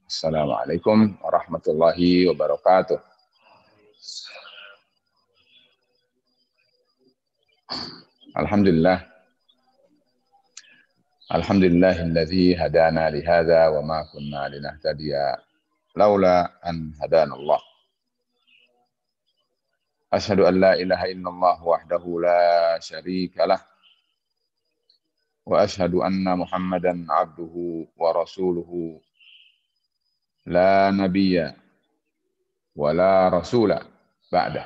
Assalamualaikum warahmatullahi wabarakatuh. Alhamdulillah. Alhamdulillahilladzi hadana lihada wa ma kunna linahtadiya laula an hadanallah. Asyhadu an la ilaha illallah wahdahu la syarika lah. Wa asyhadu anna Muhammadan abduhu wa rasuluhu la nabiyya wa la rasula ba'dah.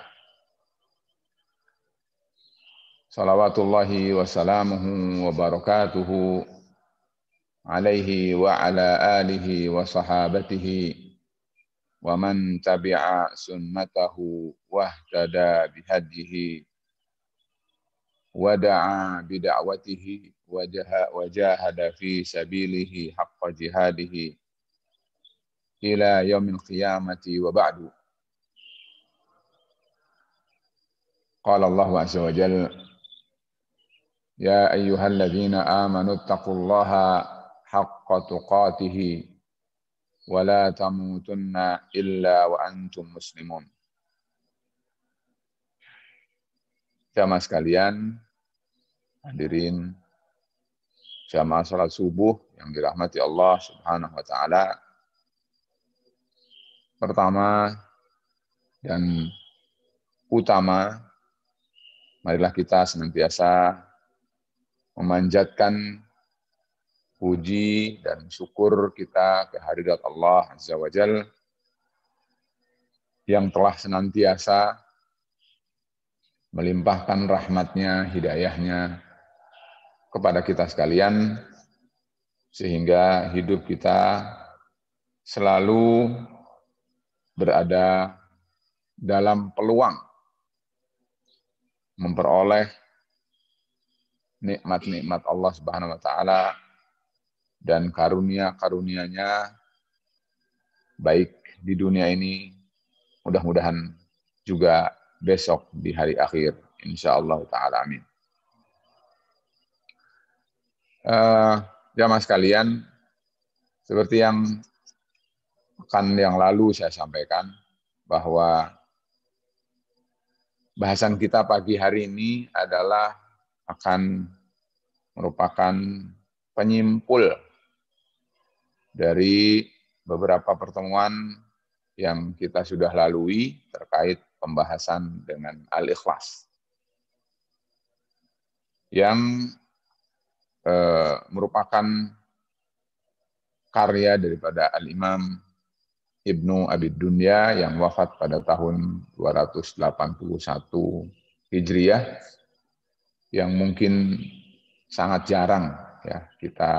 Salawatullahi wa salamuhu wa barakatuhu alaihi wa ala alihi wa sahabatihi wa man tabi'a sunnatahu wahtada bihadihi wa da'a bida'watihi wa jahada fi sabilihi haqqa jihadihi ila yaumil qiyamati wa ba'du. Qala Allah azza wa jalla ya ayyuhalladzina amanu taqullaha haqqa tuqatih wa la tamutunna illa wa antum muslimun. Jamaah sekalian, hadirin jamaah salat subuh yang dirahmati Allah Subhanahu wa taala. Pertama dan utama, marilah kita senantiasa memanjatkan puji dan syukur kita kehadirat Allah Azza wa Jalla yang telah senantiasa melimpahkan rahmatnya, hidayahnya kepada kita sekalian, sehingga hidup kita selalu berada dalam peluang memperoleh nikmat-nikmat Allah Subhanahu wa taala dan karunia-karunia-Nya baik di dunia ini, mudah-mudahan juga besok di hari akhir, insyaallah taala, amin. Jamaah sekalian, seperti yang pekan yang lalu saya sampaikan bahwa bahasan kita pagi hari ini adalah akan merupakan penyimpul dari beberapa pertemuan yang kita sudah lalui terkait pembahasan dengan Al-Ikhlas, yang merupakan karya daripada Al-Imam Ibnu Abi Dunya yang wafat pada tahun 281 Hijriah, yang mungkin sangat jarang ya kita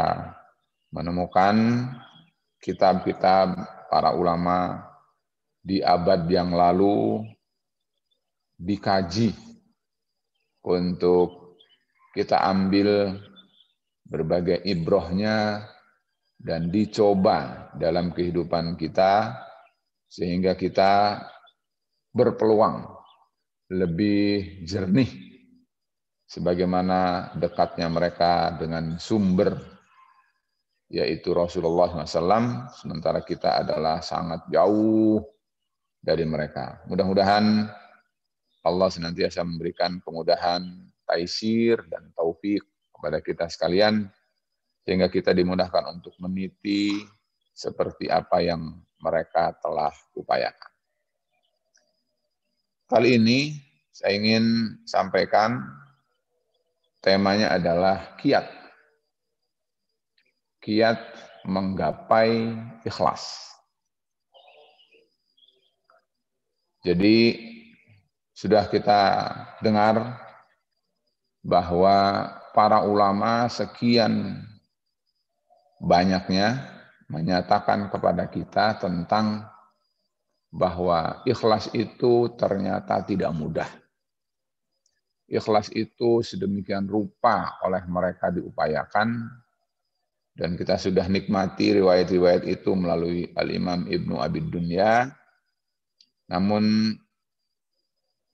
menemukan kitab-kitab para ulama di abad yang lalu dikaji untuk kita ambil berbagai ibrohnya dan dicoba dalam kehidupan kita, sehingga kita berpeluang lebih jernih sebagaimana dekatnya mereka dengan sumber, yaitu Rasulullah SAW, sementara kita adalah sangat jauh dari mereka. Mudah-mudahan Allah senantiasa memberikan kemudahan, taisir, dan taufik kepada kita sekalian, sehingga kita dimudahkan untuk meniti seperti apa yang mereka telah upayakan. Kali ini saya ingin sampaikan, temanya adalah kiat. Kiat menggapai ikhlas. Jadi sudah kita dengar bahwa para ulama sekian banyaknya menyatakan kepada kita tentang bahwa ikhlas itu ternyata tidak mudah. Ikhlas itu sedemikian rupa oleh mereka diupayakan, dan kita sudah nikmati riwayat-riwayat itu melalui Al-Imam Ibnu Abi Dunya. Namun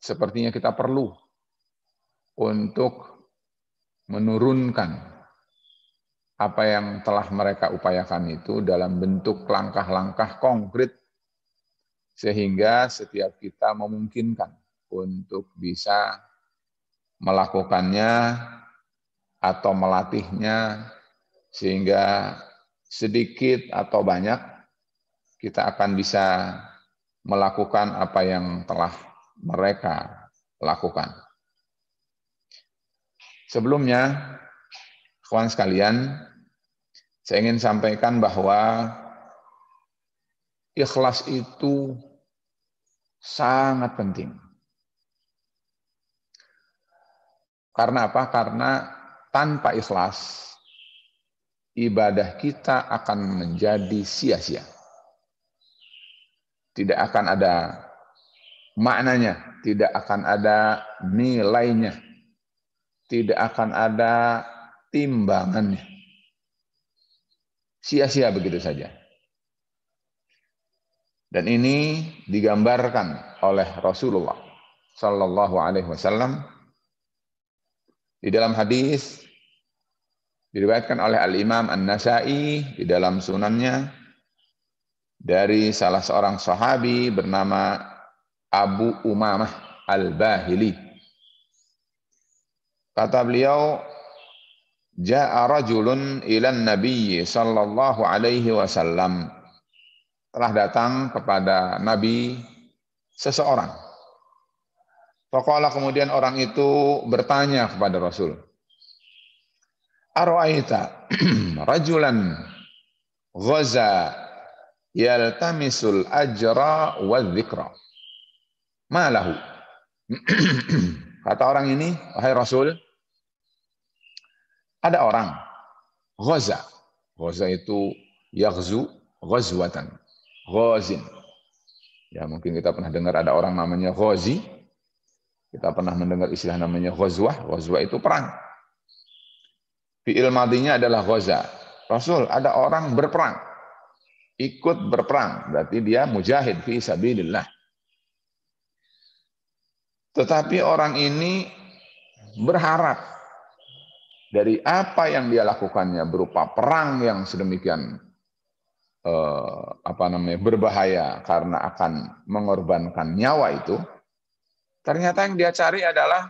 sepertinya kita perlu untuk menurunkan apa yang telah mereka upayakan itu dalam bentuk langkah-langkah konkret, sehingga setiap kita memungkinkan untuk bisa melakukannya atau melatihnya, sehingga sedikit atau banyak kita akan bisa melakukan apa yang telah mereka lakukan. Sebelumnya, kawan sekalian, saya ingin sampaikan bahwa ikhlas itu sangat penting. Karena apa? Karena tanpa ikhlas, ibadah kita akan menjadi sia-sia. Tidak akan ada maknanya, tidak akan ada nilainya, tidak akan ada timbangannya. Sia-sia begitu saja. Dan ini digambarkan oleh Rasulullah Sallallahu Alaihi Wasallam di dalam hadis diriwayatkan oleh Al-Imam An-Nasai di dalam sunannya dari salah seorang sahabi bernama Abu Umamah Al-Bahili. Kata beliau, Ja'a rajulun ilan Nabi sallallahu alaihi wasallam. Telah datang kepada Nabi seseorang. Faqala, kemudian orang itu bertanya kepada Rasul, Ara'aita rajulan ghaza yaltamisul ajra wa dzikra. Ma lahu? Kata orang ini, wahai Rasul, ada orang ghaza. Ghaza itu yaghzu ghazwatan. Ghazin. Ya, mungkin kita pernah dengar ada orang namanya ghazi. Kita pernah mendengar istilah namanya ghazwah. Ghazwah itu perang. Fi'il madinya adalah ghaza. Rasul, ada orang berperang. Ikut berperang. Berarti dia mujahid fi sabilillah. Tetapi orang ini berharap dari apa yang dia lakukannya berupa perang yang sedemikian berbahaya karena akan mengorbankan nyawa itu, ternyata yang dia cari adalah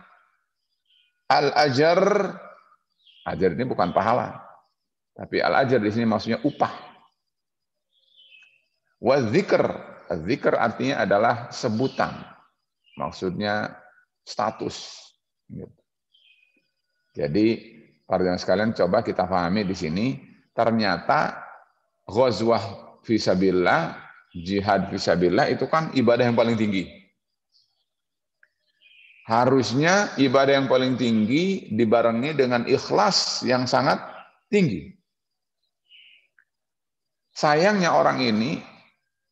al-ajar. Ajar ini bukan pahala, tapi al-ajar di sini maksudnya upah. Wa dzikr. Dzikr artinya adalah sebutan. Maksudnya status. Jadi, para sekalian coba kita pahami di sini, ternyata ghazwah fisabilillah, jihad fisabilillah itu kan ibadah yang paling tinggi. Harusnya ibadah yang paling tinggi dibarengi dengan ikhlas yang sangat tinggi. Sayangnya orang ini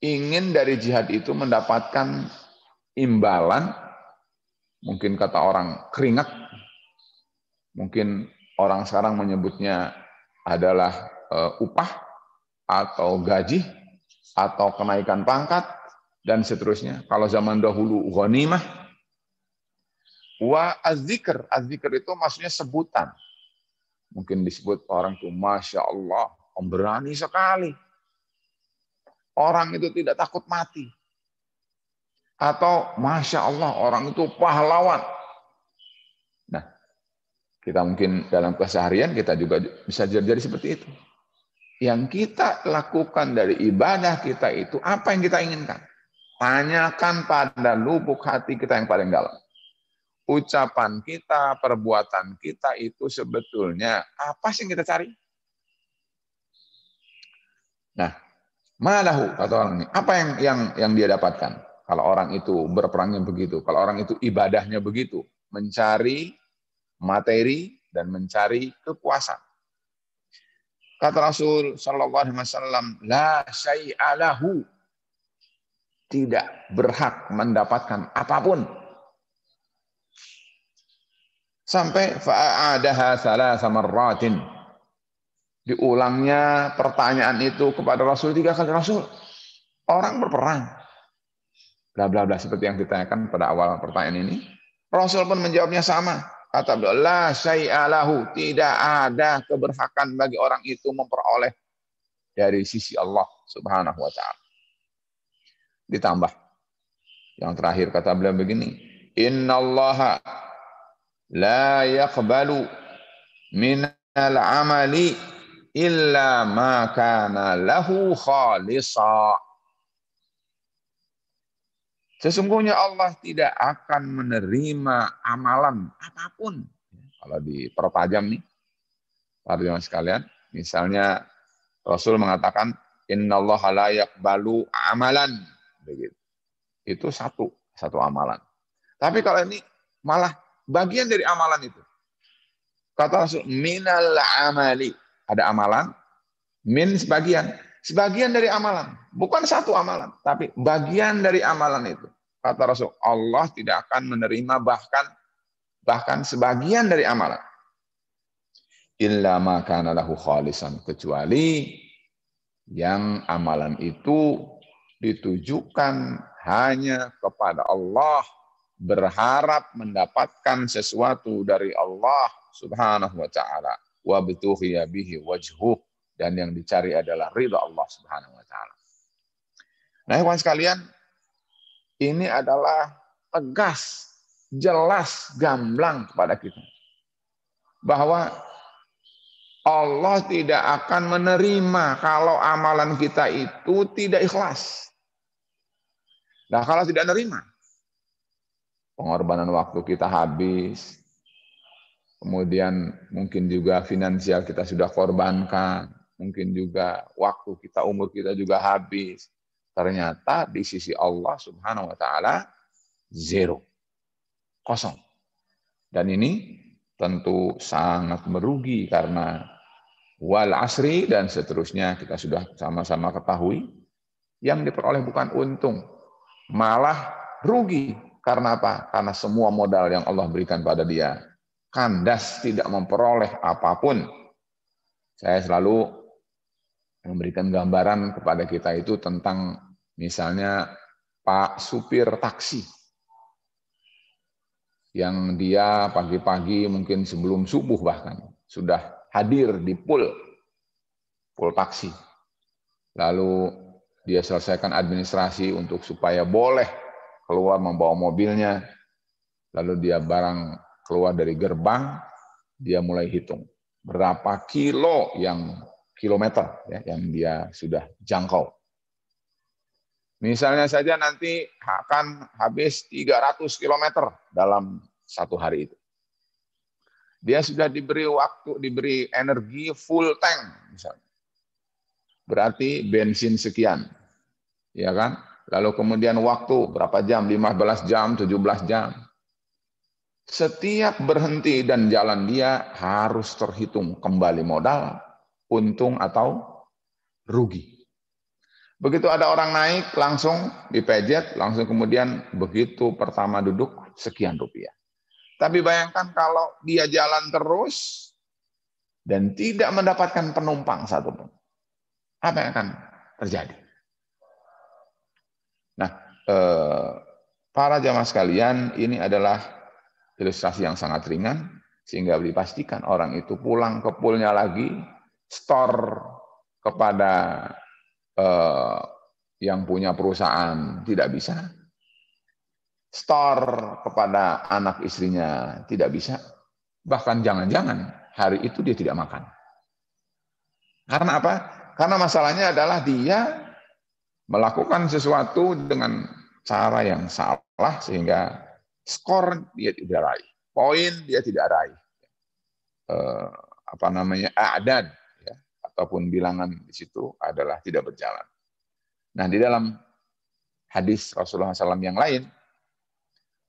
ingin dari jihad itu mendapatkan imbalan, mungkin kata orang keringat, mungkin orang sekarang menyebutnya adalah upah, atau gaji, atau kenaikan pangkat, dan seterusnya. Kalau zaman dahulu ghanimah. Wa az-zikr. Az-zikr itu maksudnya sebutan. Mungkin disebut orang itu, Masya Allah, pemberani sekali. Orang itu tidak takut mati. Atau Masya Allah, orang itu pahlawan. Nah, kita mungkin dalam keseharian kita juga bisa jadi seperti itu. Yang kita lakukan dari ibadah kita itu, apa yang kita inginkan? Tanyakan pada lubuk hati kita yang paling dalam. Ucapan kita, perbuatan kita itu sebetulnya apa sih yang kita cari? Nah, malahu kata orang ini. Apa yang dia dapatkan? Kalau orang itu berperangnya begitu, kalau orang itu ibadahnya begitu, mencari materi dan mencari kekuasaan. Kata Rasul sallallahu alaihi wasallam, la syai'a lahu. Tidak berhak mendapatkan apapun. Sampai fa'adaha salasa marratin. Diulangnya pertanyaan itu kepada Rasul 3 kali. Rasul, orang berperang. Bla bla bla seperti yang ditanyakan pada awal pertanyaan ini. Rasul pun menjawabnya sama. Kata beliau, la syai'a lahu, tidak ada keberhakan bagi orang itu memperoleh dari sisi Allah Subhanahu wa taala. Ditambah yang terakhir kata beliau begini, innallaha la yaqbalu minal amali illa ma kana lahu khalisa. Sesungguhnya Allah tidak akan menerima amalan apapun. Kalau dipertajam nih, para jemaah sekalian, misalnya Rasul mengatakan, innallaha la yaqbalu amalan. Begitu. Itu satu amalan. Tapi kalau ini malah bagian dari amalan itu. Kata Rasul, minal amali. Ada amalan, min sebagian dari amalan. Bukan satu amalan, tapi bagian dari amalan itu. Kata Rasul, Allah tidak akan menerima bahkan sebagian dari amalan. Illa ma kana lahu khalisan, kecuali yang amalan itu ditujukan hanya kepada Allah, berharap mendapatkan sesuatu dari Allah Subhanahu wa taala, wa bitughiya bihi wajhuh, dan yang dicari adalah ridha Allah Subhanahu wa taala. Nah, kawan sekalian, ini adalah tegas, jelas, gamblang kepada kita bahwa Allah tidak akan menerima kalau amalan kita itu tidak ikhlas. Nah, kalau tidak menerima, pengorbanan waktu kita habis, kemudian mungkin juga finansial kita sudah korbankan, mungkin juga waktu kita, umur kita juga habis. Ternyata di sisi Allah Subhanahu wa taala zero, kosong. Dan ini tentu sangat merugi karena wal asri dan seterusnya kita sudah sama-sama ketahui, yang diperoleh bukan untung, malah rugi. Karena apa? Karena semua modal yang Allah berikan pada dia kandas, tidak memperoleh apapun. Saya selalu memberikan gambaran kepada kita itu tentang misalnya Pak supir taksi yang dia pagi-pagi mungkin sebelum subuh bahkan sudah hadir di pool taksi. Lalu dia selesaikan administrasi untuk supaya boleh keluar membawa mobilnya. Lalu dia barang keluar dari gerbang, dia mulai hitung berapa kilometer yang dia sudah jangkau. Misalnya saja nanti akan habis 300 km dalam satu hari itu. Dia sudah diberi waktu, diberi energi full tank misalnya. Berarti bensin sekian. Ya kan? Lalu kemudian waktu berapa jam? 15 jam, 17 jam. Setiap berhenti dan jalan dia harus terhitung kembali modal, untung atau rugi. Begitu ada orang naik, langsung dipejet, langsung kemudian begitu pertama duduk, sekian rupiah. Tapi bayangkan kalau dia jalan terus dan tidak mendapatkan penumpang satupun. Apa yang akan terjadi? Nah, para jamaah sekalian, ini adalah ilustrasi yang sangat ringan, sehingga dipastikan orang itu pulang ke poolnya lagi, store kepada yang punya perusahaan tidak bisa, store kepada anak istrinya tidak bisa, bahkan jangan-jangan hari itu dia tidak makan. Karena apa? Karena masalahnya adalah dia melakukan sesuatu dengan cara yang salah sehingga skor dia tidak raih, poin dia tidak raih, a'dad ya, ataupun bilangan di situ adalah tidak berjalan. Nah, di dalam hadis Rasulullah SAW yang lain,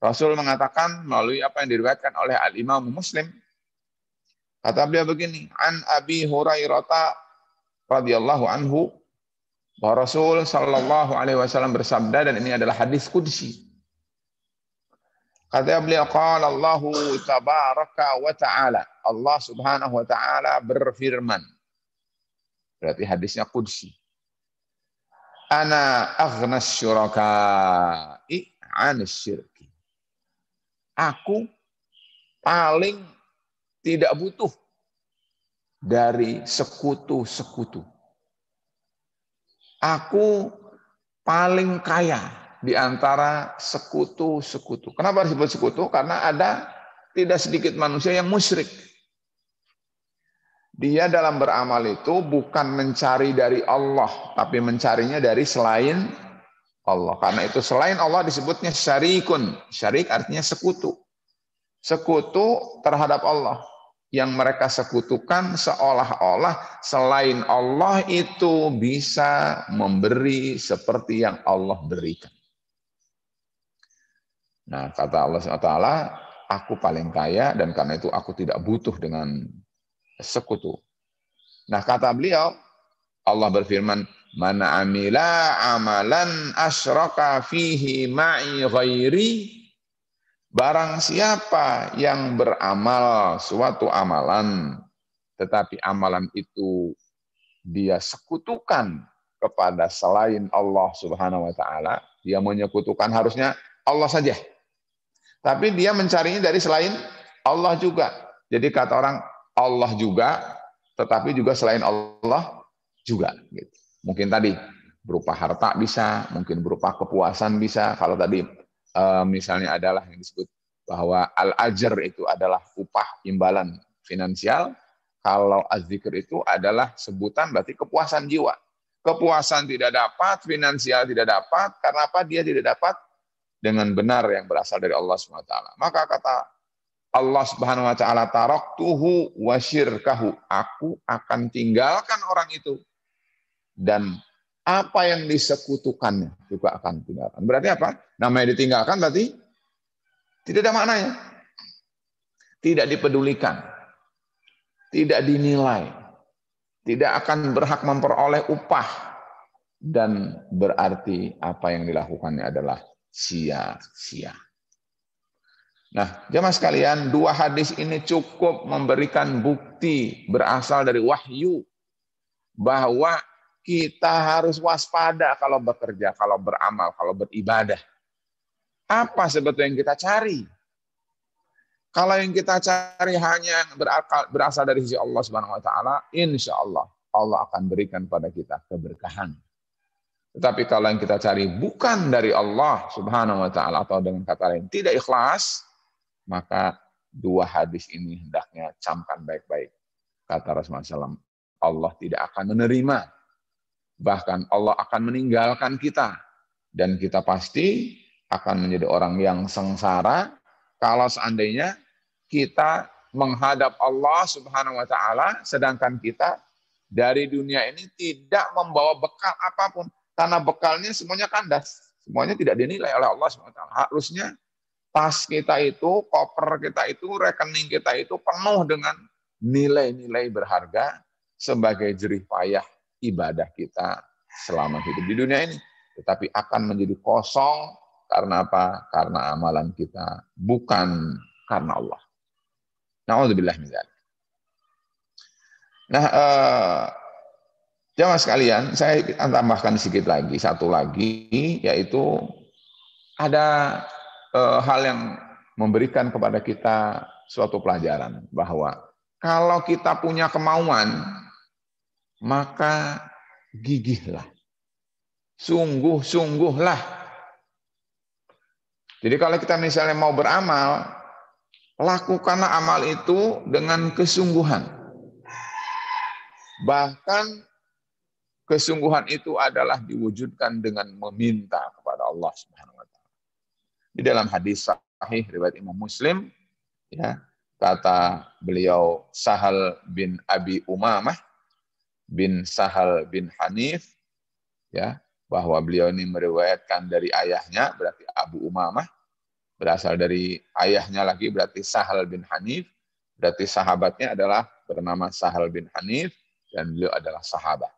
Rasul mengatakan melalui apa yang diriwayatkan oleh Al-Imam Muslim, kata beliau begini, an Abi Hurairah radhiyallahu anhu, bahwa Rasul sallallahu alaihi wasallam bersabda, dan ini adalah hadis qudsi. Kata beliau, qala Allahu tabaraka wa ta'ala, Allah Subhanahu wa ta'ala berfirman. Berarti hadisnya qudsi. Ana aghnas syuraka'i 'anis syirki. Aku paling tidak butuh dari sekutu-sekutu. Aku paling kaya di antara sekutu-sekutu. Kenapa disebut sekutu? Karena ada tidak sedikit manusia yang musyrik. Dia dalam beramal itu bukan mencari dari Allah, tapi mencarinya dari selain Allah. Karena itu selain Allah disebutnya syarikun. Syarik artinya sekutu. Sekutu terhadap Allah. Yang mereka sekutukan seolah-olah selain Allah itu bisa memberi seperti yang Allah berikan. Nah, kata Allah SWT, aku paling kaya dan karena itu aku tidak butuh dengan sekutu. Nah, kata beliau, Allah berfirman, "Man amila amalan asyraka fihi ma'i ghairi." Barang siapa yang beramal suatu amalan, tetapi amalan itu dia sekutukan kepada selain Allah Subhanahu wa taala, dia menyekutukan harusnya Allah saja. Tapi dia mencarinya dari selain Allah juga. Jadi kata orang Allah juga, tetapi juga selain Allah juga. Gitu. Mungkin tadi berupa harta bisa, mungkin berupa kepuasan bisa. Kalau tadi misalnya adalah yang disebut bahwa al-ajr itu adalah upah imbalan finansial, kalau az-zikr itu adalah sebutan berarti kepuasan jiwa. Kepuasan tidak dapat, finansial tidak dapat, karena apa? Dia tidak dapat dengan benar yang berasal dari Allah SWT. Maka kata Allah Subhanahu wa taala, taraktuhu wa syirkahu, aku akan tinggalkan orang itu dan apa yang disekutukannya juga akan tinggalkan. Berarti apa? Namanya ditinggalkan berarti tidak ada maknanya. Tidak dipedulikan. Tidak dinilai. Tidak akan berhak memperoleh upah. Dan berarti apa yang dilakukannya adalah sia-sia. Nah, jemaah sekalian, dua hadis ini cukup memberikan bukti berasal dari wahyu bahwa kita harus waspada kalau bekerja, kalau beramal, kalau beribadah. Apa sebetulnya yang kita cari? Kalau yang kita cari hanya berasal dari sisi Allah Subhanahu wa taala, insya Allah Allah akan berikan pada kita keberkahan. Tetapi kalau yang kita cari bukan dari Allah Subhanahu wa taala atau dengan kata lain tidak ikhlas, maka dua hadis ini hendaknya camkan baik-baik. Kata Rasulullah SAW, Allah tidak akan menerima. Bahkan Allah akan meninggalkan kita. Dan kita pasti akan menjadi orang yang sengsara kalau seandainya kita menghadap Allah Subhanahu wa taala sedangkan kita dari dunia ini tidak membawa bekal apapun. Karena bekalnya semuanya kandas. Semuanya tidak dinilai oleh Allah Subhanahu wa taala. Harusnya tas kita itu, koper kita itu, rekening kita itu penuh dengan nilai-nilai berharga sebagai jerih payah ibadah kita selama hidup di dunia ini. Tetapi akan menjadi kosong karena apa? Karena amalan kita, bukan karena Allah. Na'udzubillah min dzalik. Nah, jemaah sekalian, saya tambahkan sedikit lagi, satu lagi, yaitu ada hal yang memberikan kepada kita suatu pelajaran bahwa kalau kita punya kemauan, maka gigihlah. Sungguh-sungguhlah. Jadi kalau kita misalnya mau beramal, lakukanlah amal itu dengan kesungguhan. Bahkan kesungguhan itu adalah diwujudkan dengan meminta kepada Allah Subhanahu wa taala. Di dalam hadis sahih riwayat Imam Muslim, ya, kata beliau Sahal bin Abi Umamah bin Sahal bin Hanif, ya, bahwa beliau ini meriwayatkan dari ayahnya, berarti Abu Umamah, berasal dari ayahnya lagi, berarti Sahal bin Hanif, berarti sahabatnya adalah bernama Sahal bin Hanif, dan beliau adalah sahabat.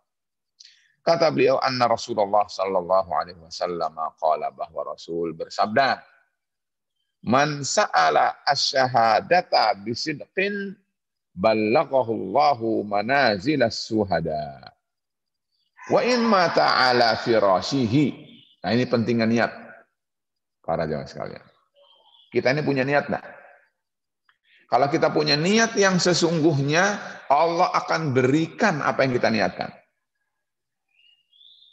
Kata beliau, anna Rasulullah sallallahu alaihi wasallam qala, bahwa Rasul bersabda, man sa'ala asyhadata bisidqin ballaghahu Allahu manazilas suhada. Wa in mata ala firashihi. Nah, ini pentingnya niat. Para jamaah sekalian. Kita ini punya niat enggak? Kalau kita punya niat yang sesungguhnya, Allah akan berikan apa yang kita niatkan.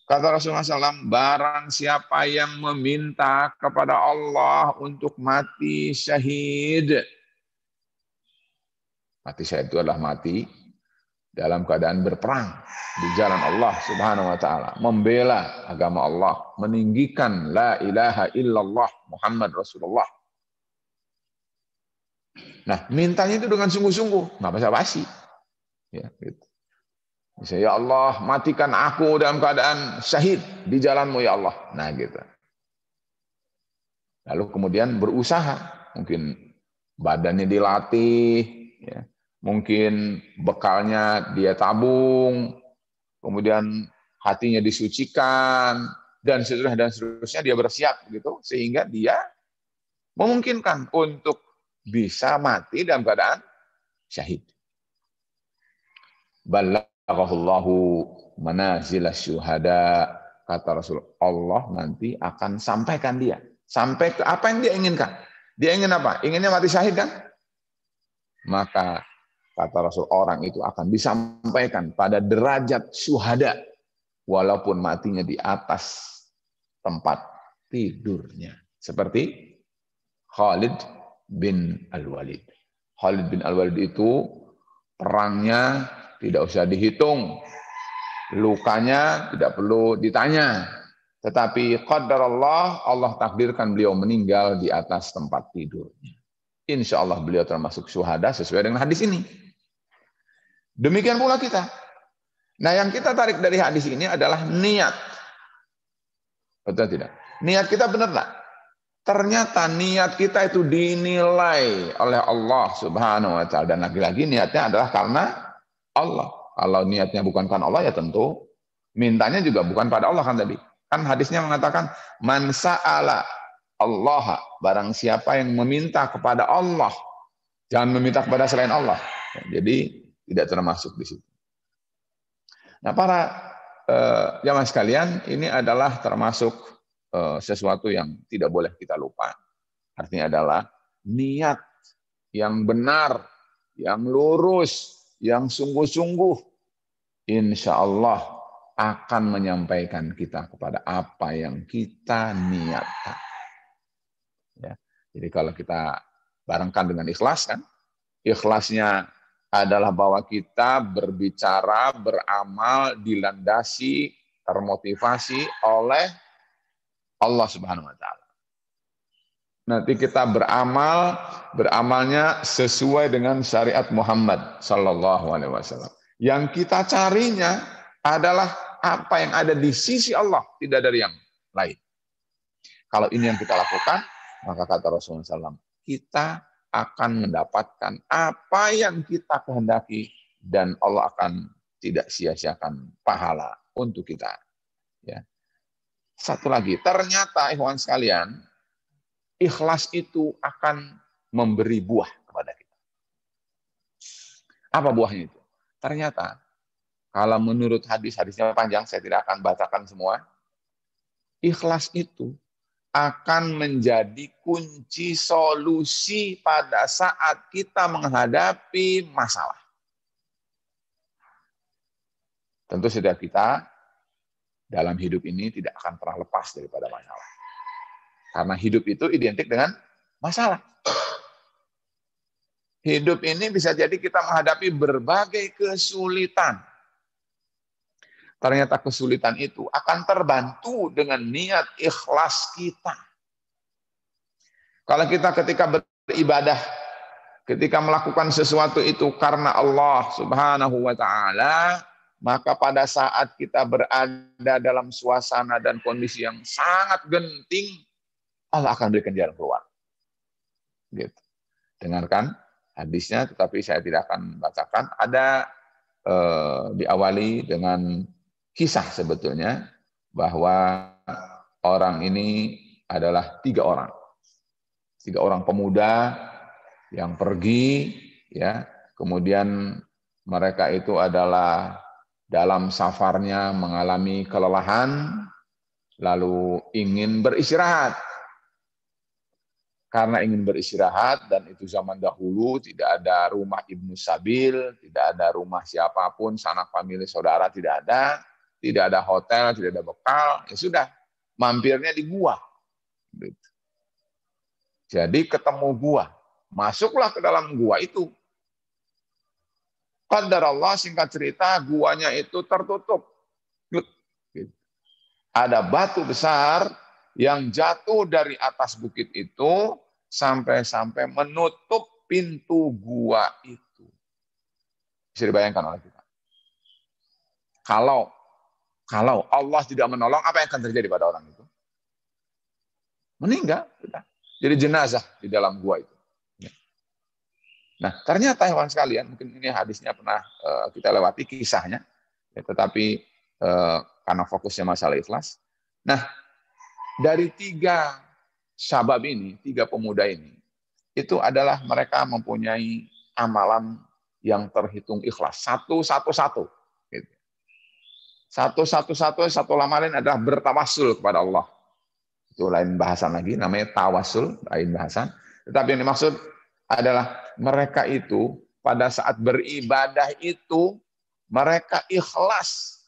Kata Rasulullah SAW, barang siapa yang meminta kepada Allah untuk mati syahid. Mati syahid itu adalah mati dalam keadaan berperang di jalan Allah Subhanahu wa taala, membela agama Allah, meninggikan la ilaha illallah Muhammad Rasulullah. Nah, mintanya itu dengan sungguh-sungguh, nggak basa-basi. Ya, gitu. Misalnya, ya Allah, matikan aku dalam keadaan syahid di jalanmu ya Allah. Nah, gitu. Lalu kemudian berusaha, mungkin badannya dilatih, ya. Mungkin bekalnya dia tabung, kemudian hatinya disucikan, dan seterusnya dia bersiap gitu, sehingga dia memungkinkan untuk bisa mati dalam keadaan syahid. Balaghahullahu manazilas syuhada, kata Rasul, Allah nanti akan sampaikan dia sampai ke apa yang dia inginkan. Dia ingin apa? Inginnya mati syahid kan? Maka kata Rasul, orang itu akan disampaikan pada derajat syuhada walaupun matinya di atas tempat tidurnya. Seperti Khalid bin Al-Walid. Khalid bin Al-Walid itu perangnya tidak usah dihitung, lukanya tidak perlu ditanya. Tetapi qadarullah, Allah takdirkan beliau meninggal di atas tempat tidurnya. Insya Allah beliau termasuk syuhada sesuai dengan hadis ini. Demikian pula kita. Nah, yang kita tarik dari hadis ini adalah niat. Betul tidak? Niat kita benar tak? Ternyata niat kita itu dinilai oleh Allah Subhanahu wa taala, dan lagi-lagi niatnya adalah karena Allah. Kalau niatnya bukan karena Allah, ya tentu mintanya juga bukan pada Allah kan tadi. Kan hadisnya mengatakan man sa'ala Allah, barang siapa yang meminta kepada Allah, jangan meminta kepada selain Allah. Jadi tidak termasuk di situ. Nah, para jamaah sekalian, ini adalah termasuk sesuatu yang tidak boleh kita lupa. Artinya adalah niat yang benar, yang lurus, yang sungguh-sungguh, insya Allah akan menyampaikan kita kepada apa yang kita niatkan. Ya. Jadi kalau kita barengkan dengan ikhlas, kan, ikhlasnya adalah bahwa kita berbicara, beramal, dilandasi, termotivasi oleh Allah Subhanahu wa taala. Nanti kita beramal, beramalnya sesuai dengan syariat Muhammad sallallahu alaihi wasallam. Yang kita carinya adalah apa yang ada di sisi Allah, tidak dari yang lain. Kalau ini yang kita lakukan, maka kata Rasulullah SAW, kita akan mendapatkan apa yang kita kehendaki, dan Allah akan tidak sia-siakan pahala untuk kita. Ya. Satu lagi, ternyata ikhwan sekalian, ikhlas itu akan memberi buah kepada kita. Apa buahnya itu? Ternyata, kalau menurut hadisnya panjang, saya tidak akan bacakan semua, ikhlas itu akan menjadi kunci solusi pada saat kita menghadapi masalah. Tentu setiap kita dalam hidup ini tidak akan pernah lepas daripada masalah. Karena hidup itu identik dengan masalah. Hidup ini bisa jadi kita menghadapi berbagai kesulitan. Ternyata kesulitan itu akan terbantu dengan niat ikhlas kita. Kalau kita ketika beribadah, ketika melakukan sesuatu itu karena Allah Subhanahu wa taala, maka pada saat kita berada dalam suasana dan kondisi yang sangat genting, Allah akan berikan jalan keluar. Gitu. Dengarkan hadisnya, tetapi saya tidak akan bacakan. Ada diawali dengan kisah sebetulnya, bahwa orang ini adalah tiga orang pemuda yang pergi, ya. Kemudian mereka itu adalah dalam safarnya mengalami kelelahan, lalu ingin beristirahat. karena ingin beristirahat, dan itu zaman dahulu tidak ada rumah Ibnu Sabil, tidak ada rumah siapapun, sanak famili saudara tidak ada hotel, tidak ada bekal, ya sudah, mampirnya di gua. Jadi ketemu gua, masuklah ke dalam gua itu. Qadarullah, singkat cerita, guanya itu tertutup. Ada batu besar yang jatuh dari atas bukit itu sampai menutup pintu gua itu. Bisa dibayangkan oleh kita. Kalau Allah tidak menolong, apa yang akan terjadi pada orang itu? Meninggal. Jadi jenazah di dalam gua itu. Nah, ternyata hewan sekalian, mungkin ini hadisnya pernah kita lewati kisahnya, ya, tetapi karena fokusnya masalah ikhlas. Nah, dari 3 syabab ini, 3 pemuda ini, itu adalah mereka mempunyai amalan yang terhitung ikhlas. Satu, satu amalan adalah bertawassul kepada Allah. Itu lain bahasan lagi, namanya tawassul, lain bahasan. Tetapi yang dimaksud adalah mereka itu pada saat beribadah itu, mereka ikhlas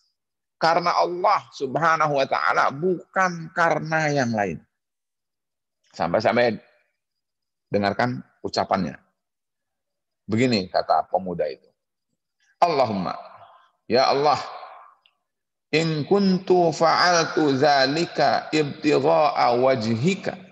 karena Allah Subhanahu wa ta'ala, bukan karena yang lain. Sampai dengarkan ucapannya. Begini kata pemuda itu. Allahumma, ya Allah, in kuntu fa'altu zalika ibtigha'a wajhika.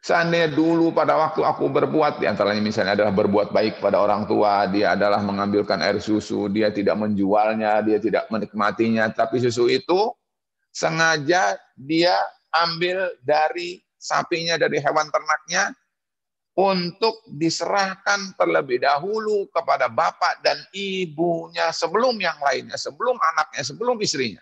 Seandainya dulu pada waktu aku berbuat, diantaranya misalnya adalah berbuat baik pada orang tua, dia adalah mengambilkan air susu, dia tidak menjualnya, dia tidak menikmatinya, tapi susu itu sengaja dia ambil dari sapinya, dari hewan ternaknya, untuk diserahkan terlebih dahulu kepada bapak dan ibunya sebelum yang lainnya, sebelum anaknya, sebelum istrinya.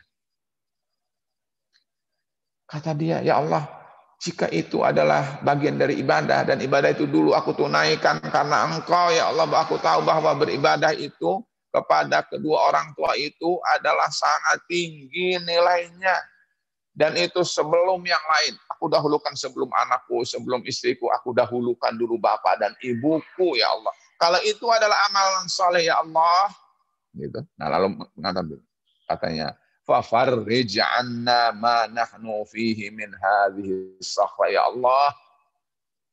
Kata dia, ya Allah, jika itu adalah bagian dari ibadah, dan ibadah itu dulu aku tunaikan karena Engkau, ya Allah, aku tahu bahwa beribadah itu kepada kedua orang tua itu adalah sangat tinggi nilainya. Dan itu sebelum yang lain. Aku dahulukan sebelum anakku, sebelum istriku, aku dahulukan dulu bapak dan ibuku, ya Allah. Kalau itu adalah amalan soleh, ya Allah. Gitu. Nah, lalu mengatakan, katanya, فَفَرِّجْ عَنَّا مَا نَحْنُ فِيهِ مِنْ هَذِهِ الصَّخْرَةِ. Ya Allah,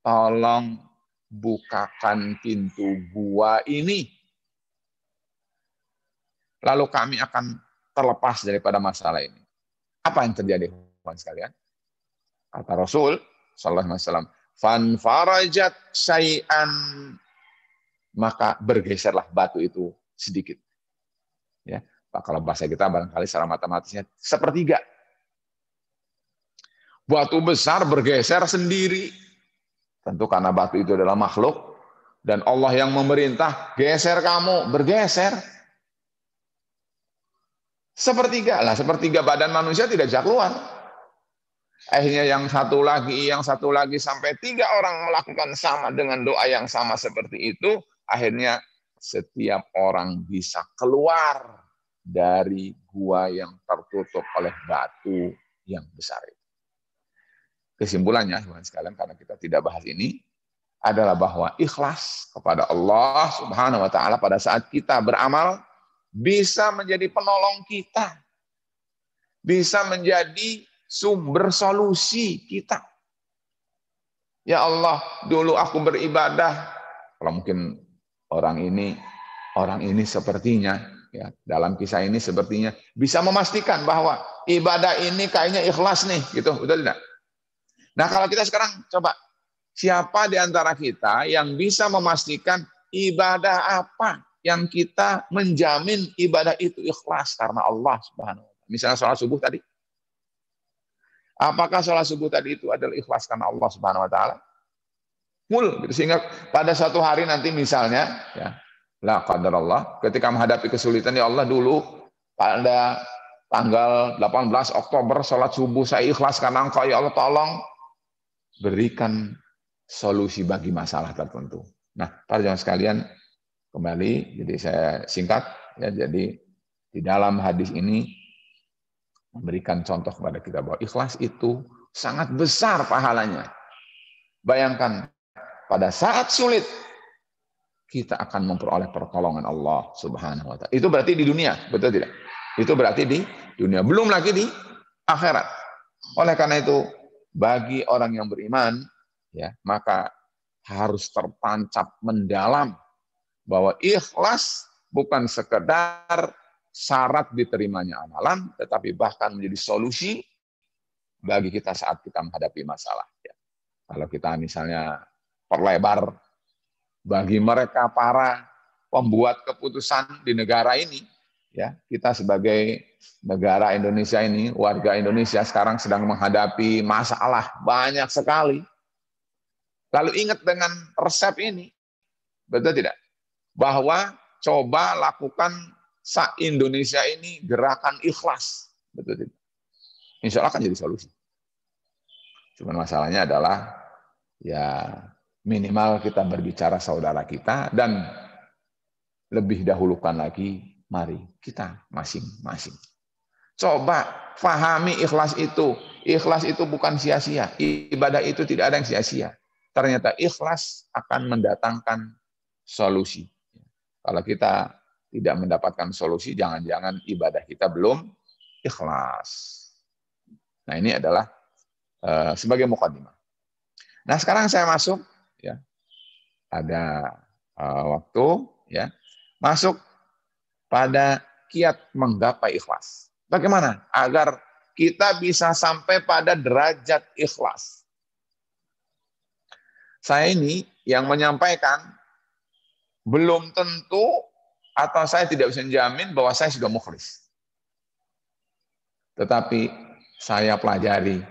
tolong bukakan pintu gua ini. Lalu kami akan terlepas daripada masalah ini. Apa yang terjadi, teman sekalian? Kata Rasul sallallahu alaihi wasallam, "Fanfarajat syai'an", maka bergeserlah batu itu sedikit. Ya, kalau bahasa kita barangkali secara matematisnya sepertiga. Batu besar bergeser sendiri. Tentu karena batu itu adalah makhluk dan Allah yang memerintah, geser kamu, bergeser. Sepertiga badan manusia tidak bisa keluar. Akhirnya yang satu lagi sampai 3 orang melakukan sama dengan doa yang sama seperti itu. Akhirnya setiap orang bisa keluar dari gua yang tertutup oleh batu yang besar itu. Kesimpulannya, teman-teman sekalian, karena kita tidak bahas ini, adalah bahwa ikhlas kepada Allah Subhanahu wa ta'ala pada saat kita beramal bisa menjadi penolong kita. Bisa menjadi sumber solusi kita. Ya Allah, dulu aku beribadah. Kalau mungkin orang ini sepertinya, ya, dalam kisah ini sepertinya bisa memastikan bahwa ibadah ini kayaknya ikhlas nih, gitu, betul tidak? Nah, kalau kita sekarang coba, siapa di antara kita yang bisa memastikan ibadah apa yang kita menjamin ibadah itu ikhlas karena Allah Subhanahu wa ta'ala? Misalnya sholat subuh tadi. Apakah sholat subuh tadi itu adalah ikhlas karena Allah Subhanahu wa ta'ala? Full, gitu. Sehingga pada suatu hari nanti misalnya, ya, la qadarullah, ketika menghadapi kesulitan, ya Allah, dulu pada tanggal 18 Oktober sholat subuh saya ikhlas karena Engkau, ya Allah, tolong berikan solusi bagi masalah tertentu. Nah, para jemaah sekalian, kembali, jadi saya singkat, ya, jadi di dalam hadis ini memberikan contoh kepada kita bahwa ikhlas itu sangat besar pahalanya. Bayangkan pada saat sulit kita akan memperoleh pertolongan Allah Subhanahu wa taala. Itu berarti di dunia, betul tidak? Itu berarti di dunia, belum lagi di akhirat. Oleh karena itu, bagi orang yang beriman, ya, maka harus tertancap mendalam bahwa ikhlas bukan sekedar syarat diterimanya amalan, tetapi bahkan menjadi solusi bagi kita saat kita menghadapi masalah. Ya. Kalau kita misalnya perlebar bagi mereka para pembuat keputusan di negara ini, ya, kita sebagai negara Indonesia ini, warga Indonesia sekarang sedang menghadapi masalah banyak sekali. Lalu ingat dengan resep ini, betul tidak? Bahwa coba lakukan se-Indonesia ini gerakan ikhlas, betul tidak? Insya Allah akan jadi solusi. Cuman masalahnya adalah ya minimal kita berbicara saudara kita, dan lebih dahulukan lagi, mari kita masing-masing. Coba fahami ikhlas itu. Ikhlas itu bukan sia-sia. Ibadah itu tidak ada yang sia-sia. Ternyata ikhlas akan mendatangkan solusi. Kalau kita tidak mendapatkan solusi, jangan-jangan ibadah kita belum ikhlas. Nah, ini adalah sebagai mukadimah. Nah, sekarang saya masuk, ya, ada waktu, ya, masuk pada kiat menggapai ikhlas. Bagaimana agar kita bisa sampai pada derajat ikhlas? Saya ini yang menyampaikan belum tentu, atau saya tidak bisa menjamin bahwa saya sudah mukhlis. Tetapi saya pelajari,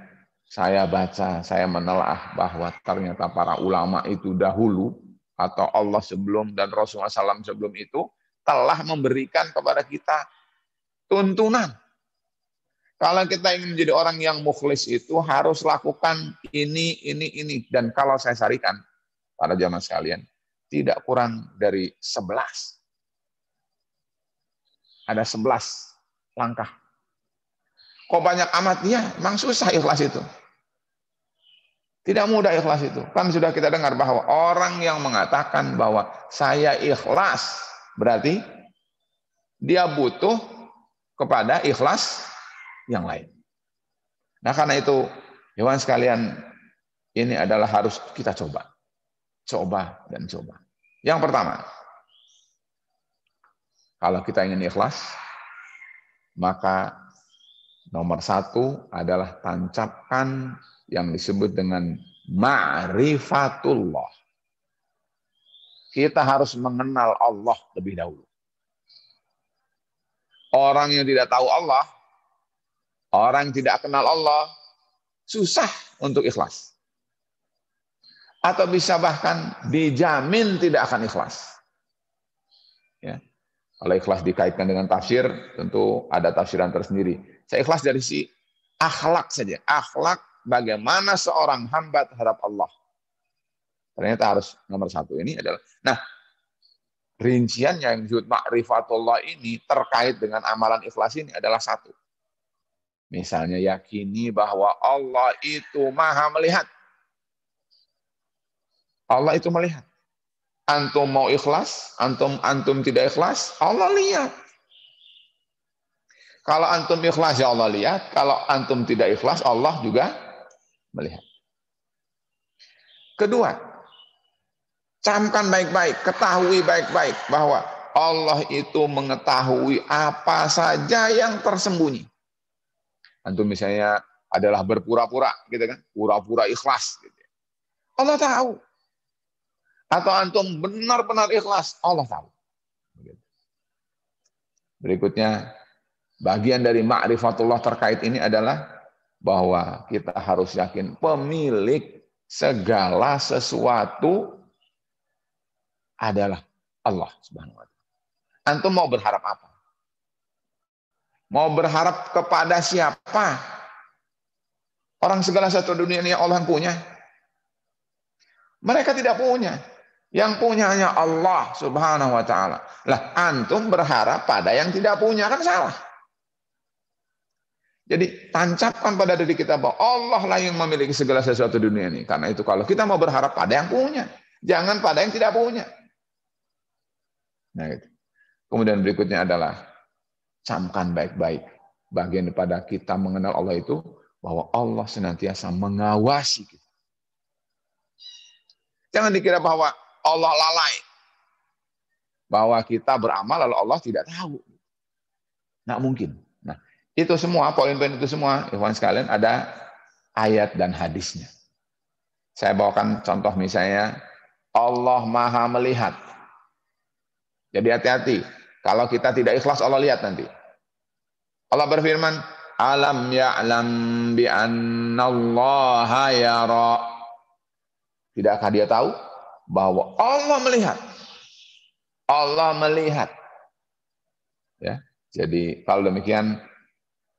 saya baca, saya menelaah bahwa ternyata para ulama itu dahulu, atau Allah sebelum dan Rasulullah SAW sebelum itu, telah memberikan kepada kita tuntunan. Kalau kita ingin menjadi orang yang mukhlis itu harus lakukan ini. Dan kalau saya sarikan, para jamaah sekalian, tidak kurang dari 11. Ada 11 langkah. Kok banyak amat? Ya, memang susah ikhlas itu. Tidak mudah ikhlas itu. Kan sudah kita dengar bahwa orang yang mengatakan bahwa saya ikhlas, berarti dia butuh kepada ikhlas yang lain. Nah, karena itu, hewan sekalian, ini adalah harus kita coba. Coba dan coba. Yang pertama, kalau kita ingin ikhlas, maka nomor 1 adalah tancapkan yang disebut dengan ma'rifatullah. Kita harus mengenal Allah lebih dahulu. Orang yang tidak tahu Allah, orang yang tidak kenal Allah, susah untuk ikhlas. Atau bisa bahkan dijamin tidak akan ikhlas. Ya. Kalau ikhlas dikaitkan dengan tafsir, tentu ada tafsiran tersendiri. Saya ikhlas dari si akhlak saja. Akhlak bagaimana seorang hamba terhadap Allah. Ternyata harus nomor 1 ini adalah. Nah, rincian yang disebut ma'rifatullah ini terkait dengan amalan ikhlas ini adalah 1. Misalnya yakini bahwa Allah itu maha melihat. Allah itu melihat. Antum mau ikhlas, antum tidak ikhlas, Allah lihat. Kalau antum ikhlas, ya Allah lihat. Kalau antum tidak ikhlas, Allah juga melihat. Kedua, camkan baik-baik, ketahui baik-baik bahwa Allah itu mengetahui apa saja yang tersembunyi. Antum misalnya adalah berpura-pura, gitu kan? Pura-pura ikhlas. Gitu. Allah tahu. Atau antum benar-benar ikhlas, Allah tahu. Berikutnya, bagian dari ma'rifatullah terkait ini adalah bahwa kita harus yakin pemilik segala sesuatu adalah Allah Subhanahu wa taala. Antum mau berharap apa? Mau berharap kepada siapa? Orang segala sesuatu dunia ini yang Allah yang punya. Mereka tidak punya. Yang punya hanya Allah Subhanahu wa taala. Lah, antum berharap pada yang tidak punya, kan salah. Jadi tancapkan pada diri kita bahwa Allah lah yang memiliki segala sesuatu di dunia ini. Karena itu kalau kita mau berharap pada yang punya, jangan pada yang tidak punya. Nah, itu. Kemudian berikutnya adalah camkan baik-baik. Bagian daripada kita mengenal Allah itu bahwa Allah senantiasa mengawasi kita. Jangan dikira bahwa Allah lalai. Bahwa kita beramal lalu Allah tidak tahu. Nggak mungkin. Nah, itu semua, poin-poin itu semua, ikhwan sekalian, ada ayat dan hadisnya. Saya bawakan contoh misalnya, Allah Maha melihat. Jadi hati-hati. Kalau kita tidak ikhlas, Allah lihat nanti. Allah berfirman, Alam ya'lam bi'annallaha yara. Tidakkah dia tahu bahwa Allah melihat? Allah melihat. Ya. Jadi kalau demikian,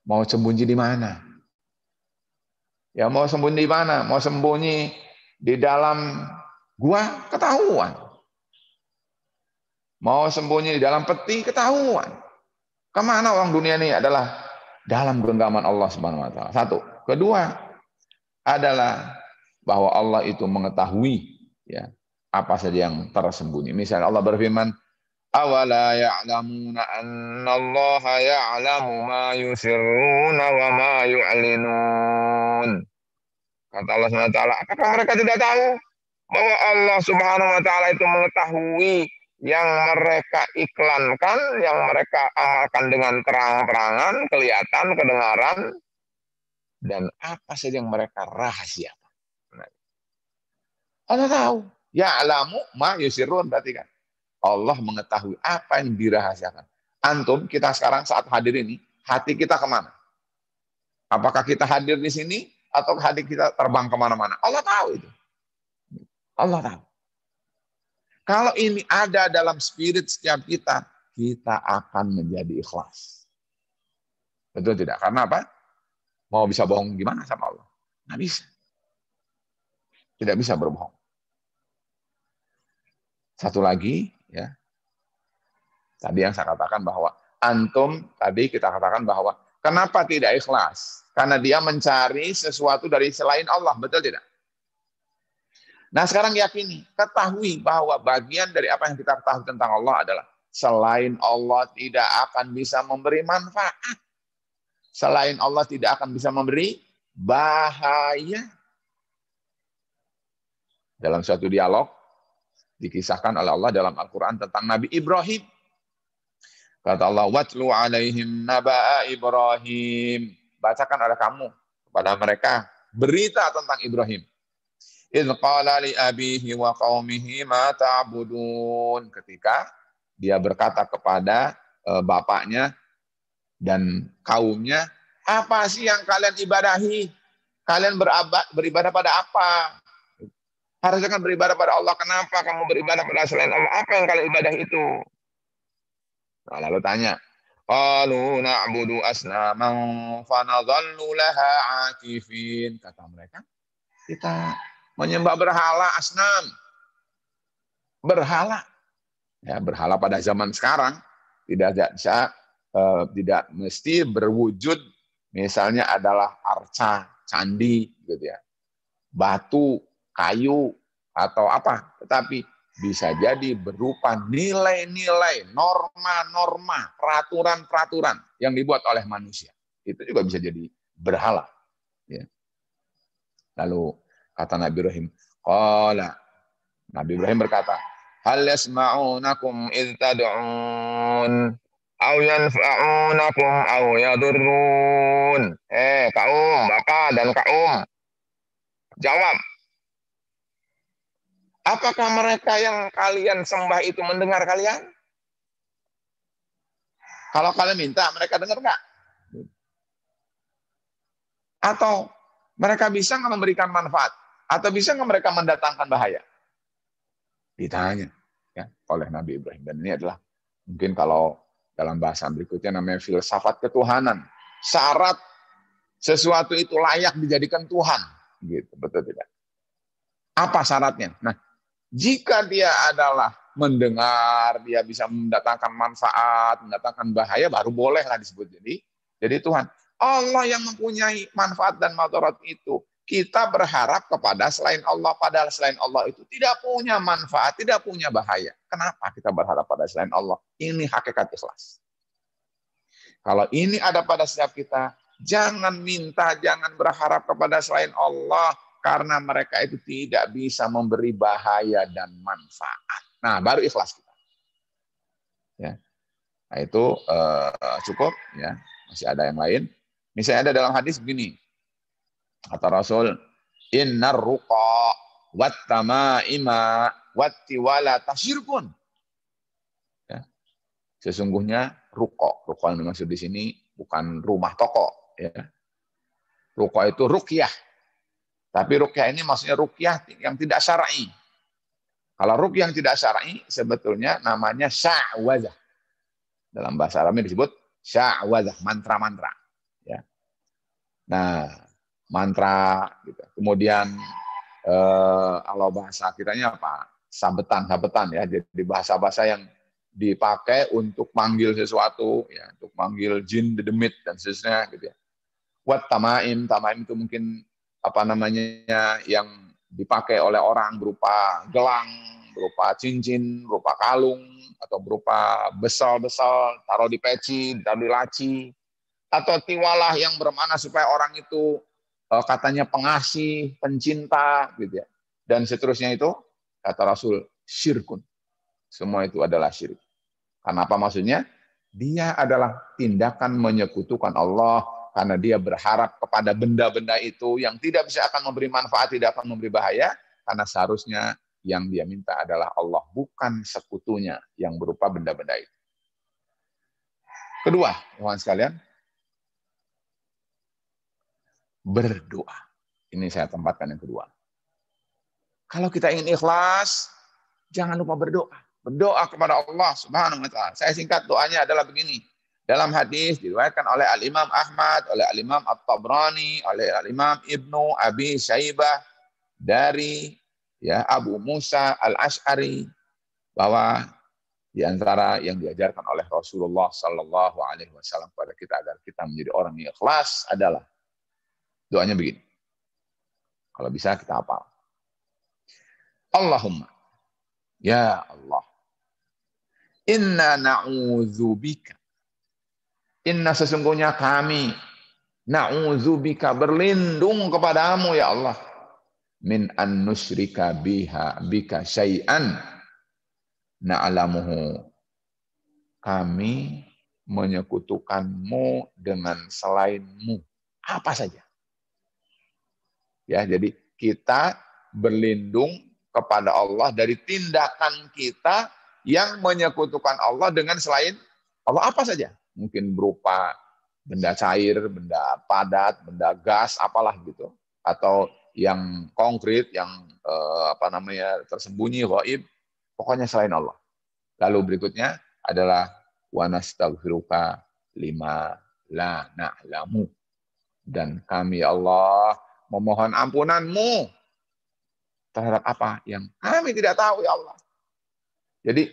mau sembunyi di mana? Ya mau sembunyi di mana? Mau sembunyi di dalam gua, ketahuan. Mau sembunyi di dalam peti, ketahuan. Kemana orang dunia ini adalah dalam genggaman Allah Subhanahu wa taala. Satu. Kedua adalah bahwa Allah itu mengetahui ya apa saja yang tersembunyi. Misalnya Allah berfirman, "Awala ya'lamuna annallaha ya'lamu ma yusirruna wa ma yu'linun." Kata Allah Subhanahu wa taala, apakah mereka tidak tahu bahwa Allah Subhanahu wa taala itu mengetahui yang mereka iklankan, yang mereka amalkan dengan terang-terangan, kelihatan, kedengaran, dan apa saja yang mereka rahasiakan. Allah tahu. Ya'lamu ma yusirrun, berarti kan Allah mengetahui apa yang dirahasiakan. Antum, kita sekarang saat hadir ini, hati kita kemana? Apakah kita hadir di sini, atau hati kita terbang kemana-mana? Allah tahu itu. Allah tahu. Kalau ini ada dalam spirit setiap kita, kita akan menjadi ikhlas. Betul tidak? Karena apa? Mau bisa bohong gimana sama Allah? Nggak bisa. Tidak bisa berbohong. Satu lagi, ya. Tadi yang saya katakan bahwa antum, tadi kita katakan bahwa kenapa tidak ikhlas? Karena dia mencari sesuatu dari selain Allah. Betul tidak? Nah sekarang yakini, ketahui bahwa bagian dari apa yang kita ketahui tentang Allah adalah selain Allah tidak akan bisa memberi manfaat. Selain Allah tidak akan bisa memberi bahaya. Dalam suatu dialog, dikisahkan oleh Allah dalam Al-Quran tentang Nabi Ibrahim. Kata Allah, "Watlu alaihim naba'a Ibrahim." Bacakan oleh kamu kepada mereka berita tentang Ibrahim. Idh qala li abihi wa qaumihi ma ta'budun. Ketika dia berkata kepada bapaknya dan kaumnya, apa sih yang kalian ibadahi? Kalian beribadah pada apa? Harusnya kan beribadah pada Allah. Kenapa kamu beribadah pada selain Allah? Apa yang kalian ibadah itu? Nah, lalu tanya, qalu na'budu asnaman fanadhallu laha 'akifin. Kata mereka, kita menyembah berhala, asnam. Berhala. Ya, berhala pada zaman sekarang tidak mesti berwujud misalnya adalah arca, candi gitu ya. Batu, kayu atau apa, tetapi bisa jadi berupa nilai-nilai, norma-norma, peraturan-peraturan yang dibuat oleh manusia. Itu juga bisa jadi berhala. Ya. Lalu kata Nabi Ibrahim, Nabi Ibrahim berkata, hal yasma'unakum idh tad'un aw yanfa'unakum aw yadurrun. Kaum, bapak dan kaum, jawab. Apakah mereka yang kalian sembah itu mendengar kalian? Kalau kalian minta, mereka dengar nggak? Atau mereka bisa nggak memberikan manfaat? Atau bisa nggak mereka mendatangkan bahaya? Ditanya ya, oleh Nabi Ibrahim. Dan ini adalah mungkin kalau dalam bahasa berikutnya namanya filsafat ketuhanan. Syarat sesuatu itu layak dijadikan Tuhan. Gitu, betul tidak? Apa syaratnya? Nah, jika dia adalah mendengar, dia bisa mendatangkan manfaat, mendatangkan bahaya, baru bolehlah disebut jadi Tuhan. Allah yang mempunyai manfaat dan madarat itu. Kita berharap kepada selain Allah, padahal selain Allah itu tidak punya manfaat, tidak punya bahaya. Kenapa kita berharap pada selain Allah? Ini hakikat ikhlas. Kalau ini ada pada setiap kita, jangan minta, jangan berharap kepada selain Allah, karena mereka itu tidak bisa memberi bahaya dan manfaat. Nah, baru ikhlas kita. Ya. Nah, itu cukup. Ya. Masih ada yang lain. Misalnya ada dalam hadis begini, kata Rasul, innar ruqa wat tamaima wat tiwala tasyirkun. Ya. Sesungguhnya ruqa yang dimaksud di sini bukan rumah toko. Ya. Ruqa itu ruqyah. Tapi ruqyah ini maksudnya ruqyah yang tidak syar'i. Kalau ruqyah yang tidak syar'i sebetulnya namanya sya'wazah. Dalam bahasa Arabnya disebut sya'wazah, mantra-mantra. Ya. Nah, mantra gitu. Kemudian kalau bahasa kitanya apa? Sabetan ya. Jadi bahasa-bahasa yang dipakai untuk manggil sesuatu, ya, untuk manggil jin, demit dan seterusnya gitu ya. Wat tamaim itu mungkin apa namanya yang dipakai oleh orang berupa gelang, berupa cincin, berupa kalung atau berupa besal-besal taruh di peci, taruh di laci, atau tiwalah yang bermakna supaya orang itu katanya pengasih, pencinta gitu ya. Dan seterusnya itu kata Rasul syirkun. Semua itu adalah syirik. Karena apa maksudnya? Dia adalah tindakan menyekutukan Allah karena dia berharap kepada benda-benda itu yang tidak bisa akan memberi manfaat, tidak akan memberi bahaya, karena seharusnya yang dia minta adalah Allah, bukan sekutunya yang berupa benda-benda itu. Kedua, teman sekalian, berdoa. Ini saya tempatkan yang kedua. Kalau kita ingin ikhlas, jangan lupa berdoa. Berdoa kepada Allah Subhanahu wa taala. Saya singkat doanya adalah begini. Dalam hadis diriwayatkan oleh Al-Imam Ahmad, oleh Al-Imam At-Tabrani, oleh Al-Imam Ibnu Abi Syaibah dari ya Abu Musa Al-Asy'ari bahwa di antara yang diajarkan oleh Rasulullah sallallahu alaihi wasallam kepada kita agar kita menjadi orang yang ikhlas adalah doanya begini. Kalau bisa kita hafal. Allahumma, ya Allah, inna na'udzubika. Inna sesungguhnya kami, na'udzubika berlindung kepadamu ya Allah. Min an nusyrika bika syai'an na'lamuhu. Kami menyekutukanmu dengan selainmu. Apa saja. Ya, jadi kita berlindung kepada Allah dari tindakan kita yang menyekutukan Allah dengan selain Allah, apa saja. Mungkin berupa benda cair, benda padat, benda gas, apalah gitu. Atau yang konkret, yang tersembunyi, ghaib, pokoknya selain Allah. Lalu berikutnya adalah wa nastaghfiruka lima la na'lamu. Dan kami Allah memohon ampunanmu terhadap apa yang kami tidak tahu ya Allah. Jadi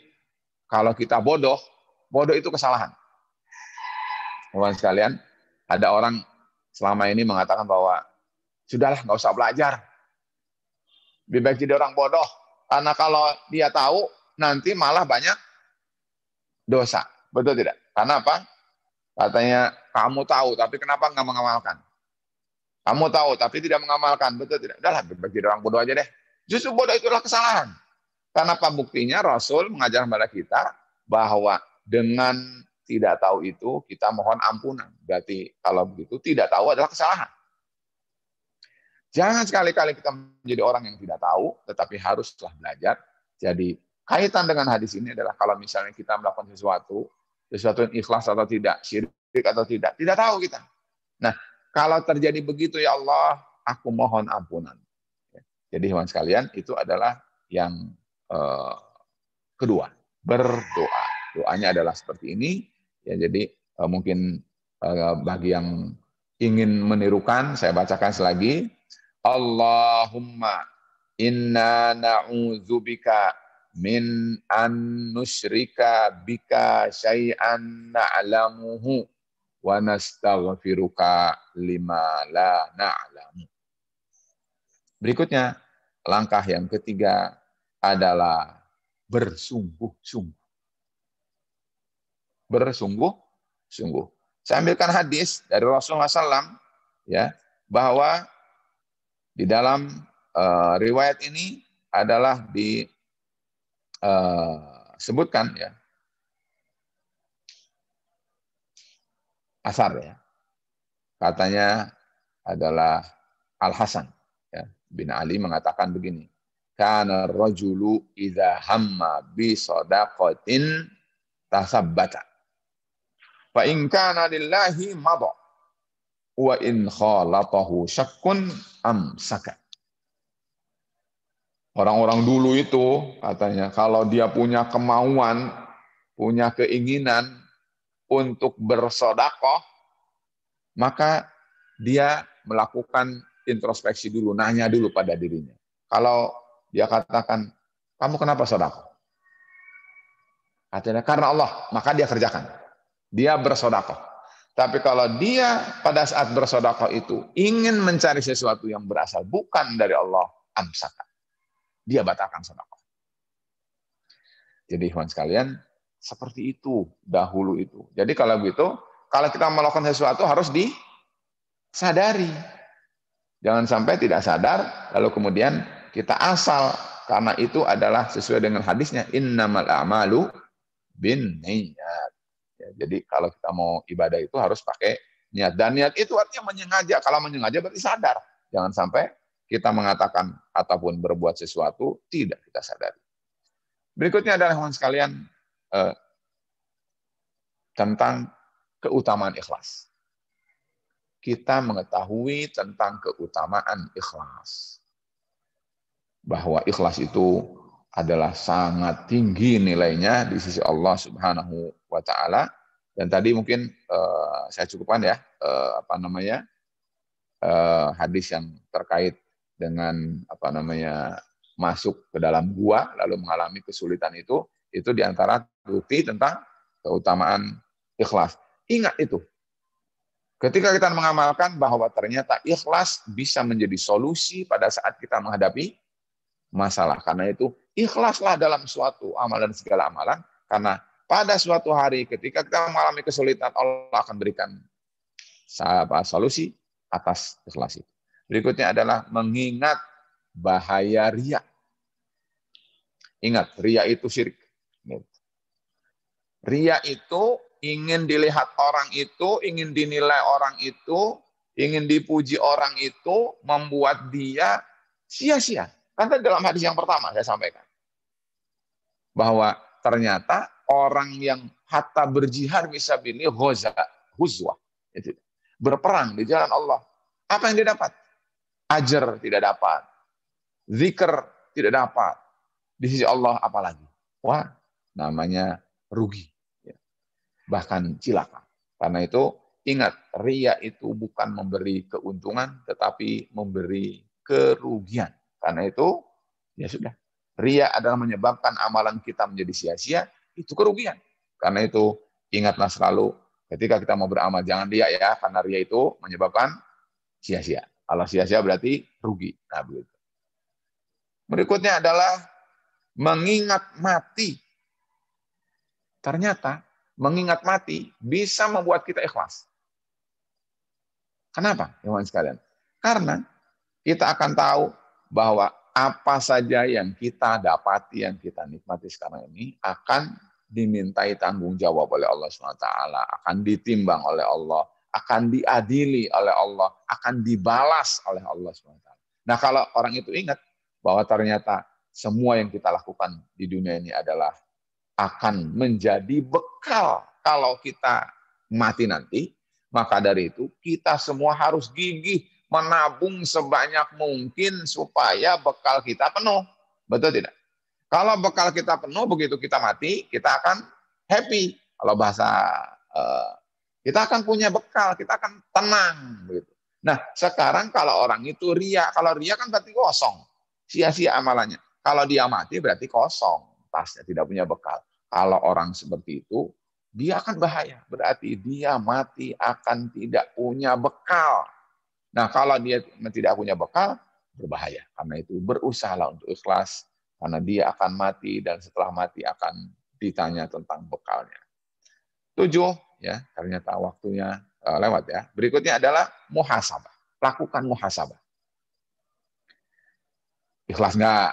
kalau kita bodoh itu kesalahan. Teman sekalian, ada orang selama ini mengatakan bahwa sudahlah nggak usah belajar. Lebih baik jadi orang bodoh. Karena kalau dia tahu nanti malah banyak dosa. Betul tidak? Karena apa? Katanya kamu tahu tapi kenapa nggak mengamalkan? Kamu tahu tapi tidak mengamalkan, betul tidak? Udahlah, bagi orang bodoh aja deh. Justru bodoh itulah kesalahan. Karena apa buktinya? Rasul mengajar kepada kita bahwa dengan tidak tahu itu kita mohon ampunan. Berarti kalau begitu tidak tahu adalah kesalahan. Jangan sekali-kali kita menjadi orang yang tidak tahu, tetapi haruslah belajar. Jadi kaitan dengan hadis ini adalah kalau misalnya kita melakukan sesuatu yang ikhlas atau tidak, syirik atau tidak tahu kita. Nah, kalau terjadi begitu ya Allah, aku mohon ampunan. Jadi teman sekalian, itu adalah yang kedua, berdoa. Doanya adalah seperti ini. Ya, jadi mungkin bagi yang ingin menirukan, saya bacakan selagi. Allahumma inna na'udzubika min an nusyrika bika syai'an na'lamuhu wa nastaghfiruka lima la na'lamu. Berikutnya, langkah yang ketiga adalah bersungguh-sungguh. Bersungguh-sungguh. Saya ambilkan hadis dari Rasulullah SAW, ya, bahwa di dalam riwayat ini adalah disebutkan, ya, asar, ya, katanya adalah Al-Hasan, ya, bin Ali mengatakan begini, kana rajulu idza hamma bi shadaqatin tasabbata fa in kana lillahi madha wa in khalatahu syakkun amsaka. Orang-orang dulu itu katanya kalau dia punya kemauan, punya keinginan untuk bersedekah, maka dia melakukan introspeksi dulu, nanya dulu pada dirinya. Kalau dia katakan, kamu kenapa sedekah? Artinya karena Allah, maka dia kerjakan. Dia bersedekah. Tapi kalau dia pada saat bersedekah itu ingin mencari sesuatu yang berasal bukan dari Allah, amsaka. Dia batalkan sedekah. Jadi ikhwan sekalian, seperti itu dahulu itu. Jadi kalau begitu, kalau kita melakukan sesuatu harus disadari. Jangan sampai tidak sadar, lalu kemudian kita asal. Karena itu adalah sesuai dengan hadisnya, innamal a'malu binniyat. Ya, jadi kalau kita mau ibadah itu harus pakai niat. Dan niat itu artinya menyengaja. Kalau menyengaja berarti sadar. Jangan sampai kita mengatakan ataupun berbuat sesuatu tidak kita sadari. Berikutnya adalah teman sekalian tentang keutamaan ikhlas. Kita mengetahui tentang keutamaan ikhlas. Bahwa ikhlas itu adalah sangat tinggi nilainya di sisi Allah Subhanahu wa taala. Dan tadi mungkin saya cukupkan, ya, hadis yang terkait dengan masuk ke dalam gua lalu mengalami kesulitan itu diantara bukti tentang keutamaan ikhlas. Ingat itu. Ketika kita mengamalkan bahwa ternyata ikhlas bisa menjadi solusi pada saat kita menghadapi masalah. Karena itu ikhlaslah dalam suatu amalan, segala amalan. Karena pada suatu hari ketika kita mengalami kesulitan, Allah akan berikan solusi atas ikhlas itu. Berikutnya adalah mengingat bahaya riya. Ingat, riya itu syirik. Riya itu ingin dilihat orang itu, ingin dinilai orang itu, ingin dipuji orang itu, membuat dia sia-sia. Karena dalam hadis yang pertama saya sampaikan, bahwa ternyata orang yang hatta berjihad fisabilillah huzwa, berperang di jalan Allah, apa yang dia dapat? Ajar tidak dapat, zikr tidak dapat, di sisi Allah apalagi? Wah, namanya rugi, bahkan cilaka. Karena itu ingat, riya itu bukan memberi keuntungan, tetapi memberi kerugian. Karena itu ya sudah, riya adalah menyebabkan amalan kita menjadi sia-sia, itu kerugian. Karena itu ingatlah selalu ketika kita mau beramal, jangan riya, ya, karena riya itu menyebabkan sia-sia. Kalau sia-sia berarti rugi. Nah, begitu. Berikutnya adalah mengingat mati. Ternyata mengingat mati bisa membuat kita ikhlas. Kenapa, teman-teman sekalian? Karena kita akan tahu bahwa apa saja yang kita dapati, yang kita nikmati sekarang ini akan dimintai tanggung jawab oleh Allah SWT, akan ditimbang oleh Allah, akan diadili oleh Allah, akan dibalas oleh Allah SWT. Nah, kalau orang itu ingat bahwa ternyata semua yang kita lakukan di dunia ini adalah akan menjadi bekal kalau kita mati nanti, maka dari itu kita semua harus gigih menabung sebanyak mungkin supaya bekal kita penuh. Betul tidak? Kalau bekal kita penuh, begitu kita mati, kita akan happy. Kalau bahasa kita akan punya bekal, kita akan tenang. Begitu. Nah, sekarang kalau orang itu riya, kalau riya kan berarti kosong, sia-sia amalannya. Kalau dia mati berarti kosong, tasnya tidak punya bekal. Kalau orang seperti itu, dia akan bahaya. Berarti dia mati akan tidak punya bekal. Nah, kalau dia tidak punya bekal, berbahaya. Karena itu berusahalah untuk ikhlas, karena dia akan mati dan setelah mati akan ditanya tentang bekalnya. 7, ya, ternyata waktunya lewat ya. Berikutnya adalah muhasabah. Lakukan muhasabah. Ikhlas nggak?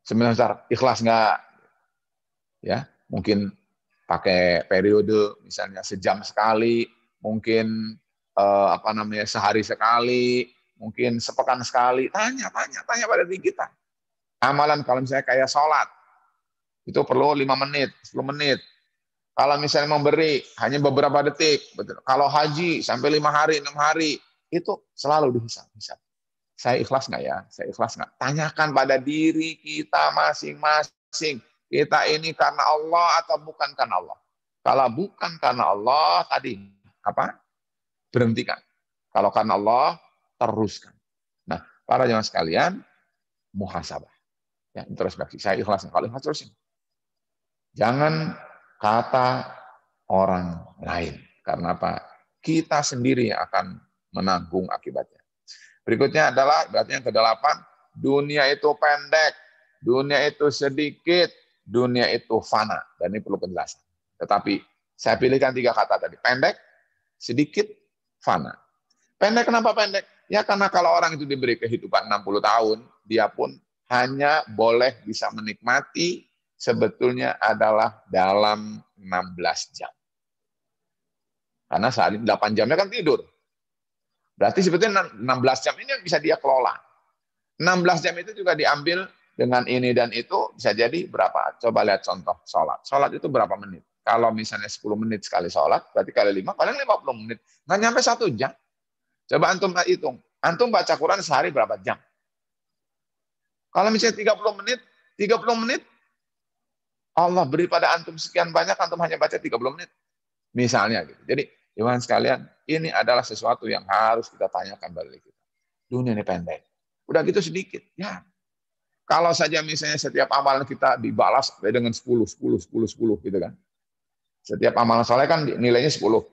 Sebentar, ikhlas nggak? Ya, mungkin pakai periode, misalnya sejam sekali, mungkin sehari sekali, mungkin sepekan sekali. Tanya pada diri kita. Amalan kalau misalnya kayak sholat, itu perlu 5 menit, 10 menit. Kalau misalnya memberi hanya beberapa detik, betul. Kalau haji sampai 5 hari, 6 hari, itu selalu dihisab. Saya ikhlas nggak ya? Saya ikhlas nggak? Tanyakan pada diri kita masing-masing. Kita ini karena Allah atau bukan karena Allah? Kalau bukan karena Allah, tadi apa? Berhentikan. Kalau karena Allah, teruskan. Nah, para jemaah sekalian, muhasabah. Ya, introspeksi. Saya ikhlas. Kalau ikhlas terusin. Jangan kata orang lain. Karena apa? Kita sendiri akan menanggung akibatnya. Berikutnya adalah, berarti yang ke-8, dunia itu pendek, dunia itu sedikit, dunia itu fana. Dan ini perlu penjelasan. Tetapi saya pilihkan 3 kata tadi. Pendek, sedikit, fana. Pendek kenapa pendek? Ya karena kalau orang itu diberi kehidupan 60 tahun, dia pun hanya boleh bisa menikmati sebetulnya adalah dalam 16 jam. Karena sehari 8 jamnya kan tidur. Berarti sebetulnya 16 jam ini bisa dia kelola. 16 jam itu juga diambil dengan ini dan itu bisa jadi berapa? Coba lihat contoh sholat. Sholat itu berapa menit? Kalau misalnya 10 menit sekali sholat, berarti kali 5, paling 50 menit. Nggak nyampe 1 jam. Coba antum hitung. Antum baca Quran sehari berapa jam? Kalau misalnya 30 menit, Allah beri pada antum sekian banyak, antum hanya baca 30 menit. Misalnya gitu. Jadi, teman sekalian, ini adalah sesuatu yang harus kita tanyakan balik kita. Dunia ini pendek. Udah gitu sedikit. Ya. Kalau saja misalnya setiap amalan kita dibalas dengan 10 gitu kan. Setiap amalan soleh kan nilainya 10.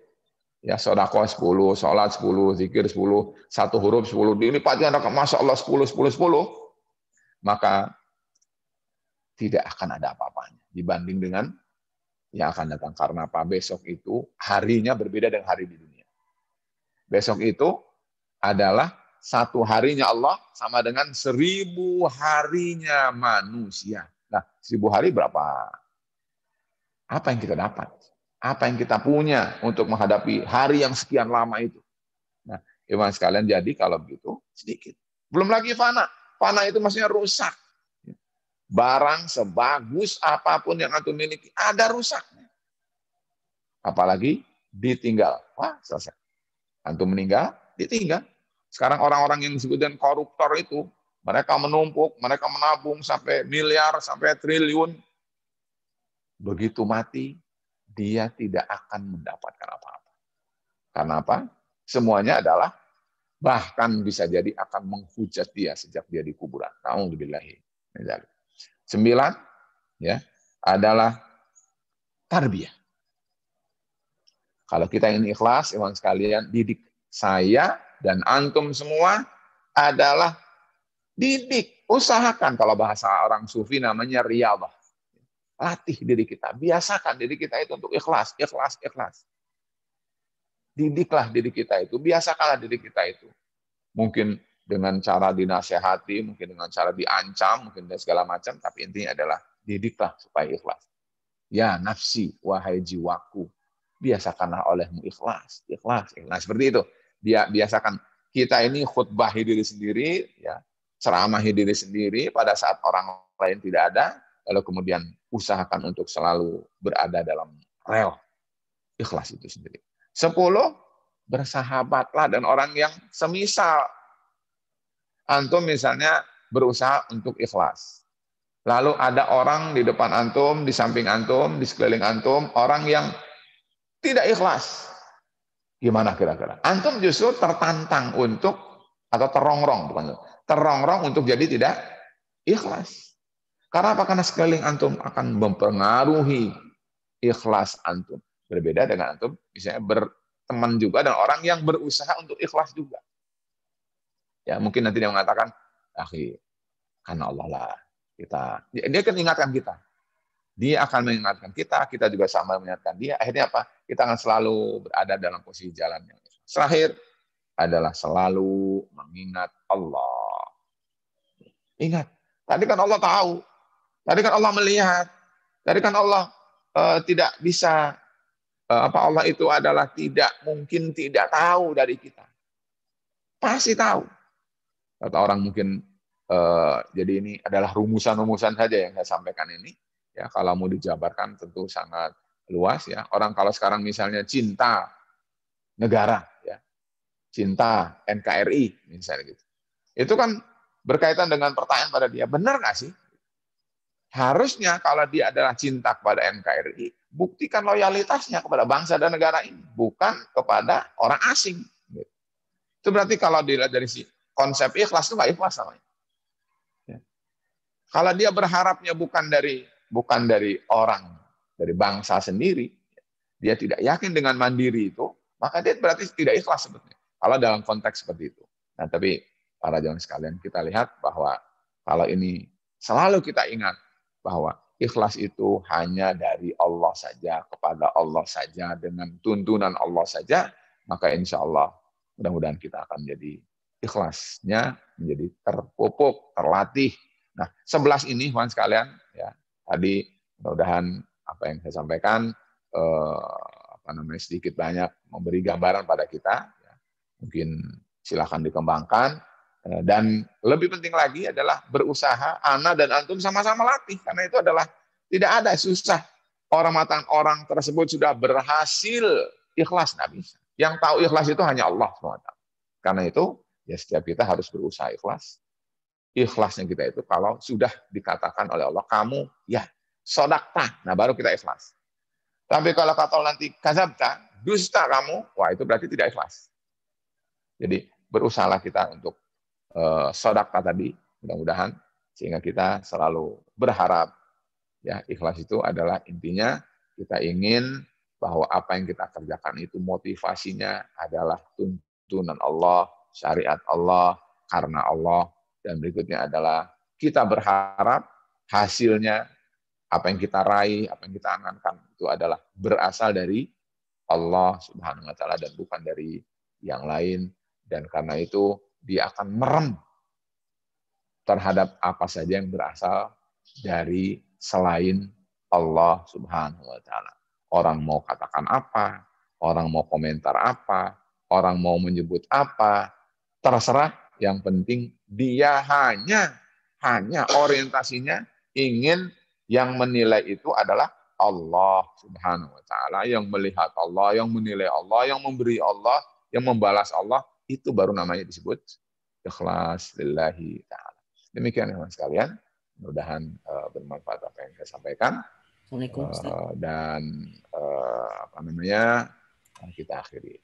Ya, sedekah 10, sholat 10, zikir 10, 1 huruf 10. Dilipatkan, Masya Allah 10. Maka tidak akan ada apa-apanya dibanding dengan yang akan datang. Karena apa? Besok itu harinya berbeda dengan hari di dunia. Besok itu adalah 1 harinya Allah sama dengan 1000 harinya manusia. Nah, 1000 hari berapa? Apa yang kita dapat? Apa yang kita punya untuk menghadapi hari yang sekian lama itu? Nah, iman sekalian, jadi kalau begitu sedikit. Belum lagi fana. Fana itu maksudnya rusak. Barang sebagus apapun yang antum miliki, ada rusaknya. Apalagi ditinggal. Wah, selesai. Antum meninggal, ditinggal. Sekarang orang-orang yang disebutkan koruptor itu, mereka menumpuk, mereka menabung sampai miliar, sampai triliun. Begitu mati, dia tidak akan mendapatkan apa-apa. Karena apa? Semuanya adalah, bahkan bisa jadi akan menghujat dia sejak dia di kuburan. Na'udzubillahi. 9, ya, adalah tarbiyah. Kalau kita ingin ikhlas, iman sekalian, didik saya dan antum semua adalah didik. Usahakan, kalau bahasa orang sufi namanya riyadhah. Latih diri kita, biasakan diri kita itu untuk ikhlas. Didiklah diri kita itu, biasakanlah diri kita itu. Mungkin dengan cara dinasehati, mungkin dengan cara diancam, mungkin dan segala macam, tapi intinya adalah didiklah supaya ikhlas. Ya nafsi, wahai jiwaku, biasakanlah olehmu ikhlas. Nah, seperti itu. Dia biasakan kita ini khutbahi diri sendiri, ya, ceramahi diri sendiri pada saat orang lain tidak ada, lalu kemudian usahakan untuk selalu berada dalam rel ikhlas itu sendiri. 10, bersahabatlah dan orang yang semisal. Antum misalnya berusaha untuk ikhlas. Lalu ada orang di depan antum, di samping antum, di sekeliling antum, orang yang tidak ikhlas. Gimana kira-kira? Antum justru tertantang untuk, atau terongrong untuk jadi tidak ikhlas. Karena apa? Karena sekeliling antum akan mempengaruhi ikhlas antum. Berbeda dengan antum misalnya berteman juga dengan orang yang berusaha untuk ikhlas juga. Ya, mungkin nanti dia mengatakan, "Akhi, karena Allah lah kita." Dia akan ingatkan kita. Dia akan mengingatkan kita, kita juga sama mengingatkan dia. Akhirnya apa? Kita akan selalu berada dalam posisi jalan yang ikhlas. Terakhir adalah selalu mengingat Allah. Ingat, tadi kan Allah tahu, tadi kan Allah melihat, tadi kan Allah tidak bisa, Allah itu adalah tidak mungkin tidak tahu dari kita. Pasti tahu. Kata orang mungkin, jadi ini adalah rumusan-rumusan saja yang saya sampaikan ini. Ya, kalau mau dijabarkan tentu sangat luas ya. Orang kalau sekarang misalnya cinta negara, ya, cinta NKRI misalnya gitu. Itu kan berkaitan dengan pertanyaan pada dia, benar nggak sih? Harusnya kalau dia adalah cinta kepada NKRI, buktikan loyalitasnya kepada bangsa dan negara ini, bukan kepada orang asing. Itu berarti kalau dilihat dari si konsep ikhlas itu nggak ikhlas namanya. Ya. Kalau dia berharapnya bukan dari orang, dari bangsa sendiri, dia tidak yakin dengan mandiri itu, maka dia berarti tidak ikhlas sebetulnya. Kalau dalam konteks seperti itu. Nah, tapi para jamaah sekalian, kita lihat bahwa kalau ini selalu kita ingat bahwa ikhlas itu hanya dari Allah saja, kepada Allah saja, dengan tuntunan Allah saja, maka insya Allah mudah-mudahan kita akan jadi ikhlasnya menjadi terpupuk, terlatih. Nah, 11 ini, teman sekalian, ya tadi mudah-mudahan apa yang saya sampaikan sedikit banyak memberi gambaran pada kita. Ya. Mungkin silakan dikembangkan. Dan lebih penting lagi adalah berusaha, ana dan antum sama-sama latih. Karena itu adalah tidak ada susah. Orang tersebut sudah berhasil ikhlas, nggak bisa. Yang tahu ikhlas itu hanya Allah SWT. Karena itu, ya setiap kita harus berusaha ikhlas. Ikhlasnya kita itu kalau sudah dikatakan oleh Allah, kamu ya sodakta, nah baru kita ikhlas. Tapi kalau kata nanti kazabta, dusta kamu, wah itu berarti tidak ikhlas. Jadi berusahalah kita untuk sodakta tadi, mudah-mudahan sehingga kita selalu berharap ya ikhlas itu adalah intinya kita ingin bahwa apa yang kita kerjakan itu motivasinya adalah tuntunan Allah, syariat Allah, karena Allah, dan berikutnya adalah kita berharap hasilnya apa yang kita raih, apa yang kita angankan itu adalah berasal dari Allah Subhanahu wa taala dan bukan dari yang lain, dan karena itu dia akan merem terhadap apa saja yang berasal dari selain Allah Subhanahu wa taala. Orang mau katakan apa, orang mau komentar apa, orang mau menyebut apa, terserah, yang penting dia hanya orientasinya ingin yang menilai itu adalah Allah Subhanahu wa taala, yang melihat Allah, yang menilai Allah, yang memberi Allah, yang membalas Allah, itu baru namanya disebut ikhlas lillahi ta'ala. Demikian teman sekalian, mudah-mudahan bermanfaat apa yang saya sampaikan. Assalamualaikum Ustaz. Dan kita akhiri.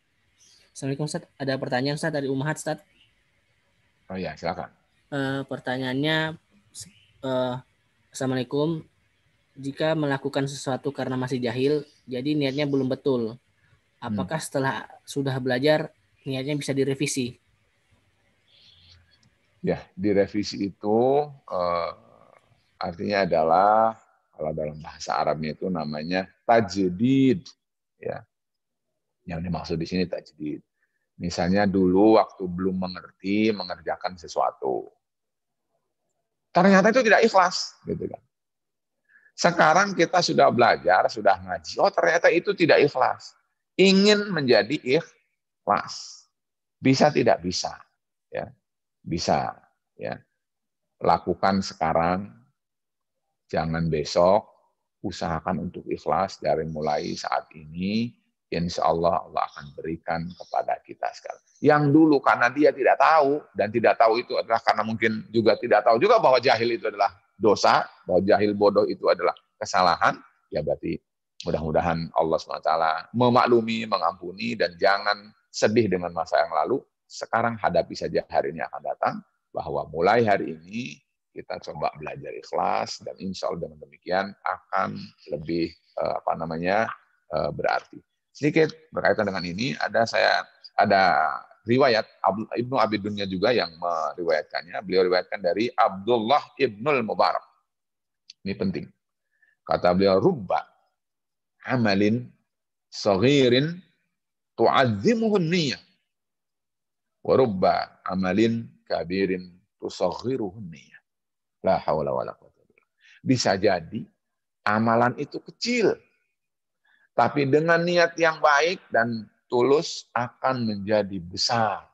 Assalamualaikum Ustaz. Ada pertanyaan Ustaz dari Umahat Ustaz. Oh ya, silakan. Pertanyaannya, Assalamualaikum. Jika melakukan sesuatu karena masih jahil, jadi niatnya belum betul, apakah setelah sudah belajar niatnya bisa direvisi? Ya, direvisi itu artinya adalah kalau dalam bahasa Arabnya itu namanya tajdid, ya. Yang dimaksud di sini tajdid. Misalnya dulu waktu belum mengerti mengerjakan sesuatu, ternyata itu tidak ikhlas, gitu kan. Sekarang kita sudah belajar, sudah ngaji, oh ternyata itu tidak ikhlas. Ingin menjadi ikhlas, bisa tidak bisa, ya. Bisa, ya. Lakukan sekarang, jangan besok. Usahakan untuk ikhlas dari mulai saat ini. Insya Allah Allah akan berikan kepada kita sekarang. Yang dulu karena dia tidak tahu, dan tidak tahu itu adalah karena mungkin juga tidak tahu juga bahwa jahil itu adalah dosa, bahwa jahil bodoh itu adalah kesalahan, ya berarti mudah-mudahan Allah SWT memaklumi, mengampuni, dan jangan sedih dengan masa yang lalu. Sekarang hadapi saja hari ini akan datang, bahwa mulai hari ini kita coba belajar ikhlas, dan insya Allah dengan demikian akan lebih berarti. Sedikit berkaitan dengan ini, ada riwayat Ibnu Abi Dunya juga yang meriwayatkannya. Beliau riwayatkan dari Abdullah Ibnul Mubarak. Ini penting. Kata beliau, rubba amalin saghirin tu'azzimuhun niyah, wa rubba amalin kabirin tusaghiruhun niyah. La haula wala quwwata illa billah. Bisa jadi amalan itu kecil, tapi dengan niat yang baik dan tulus akan menjadi besar.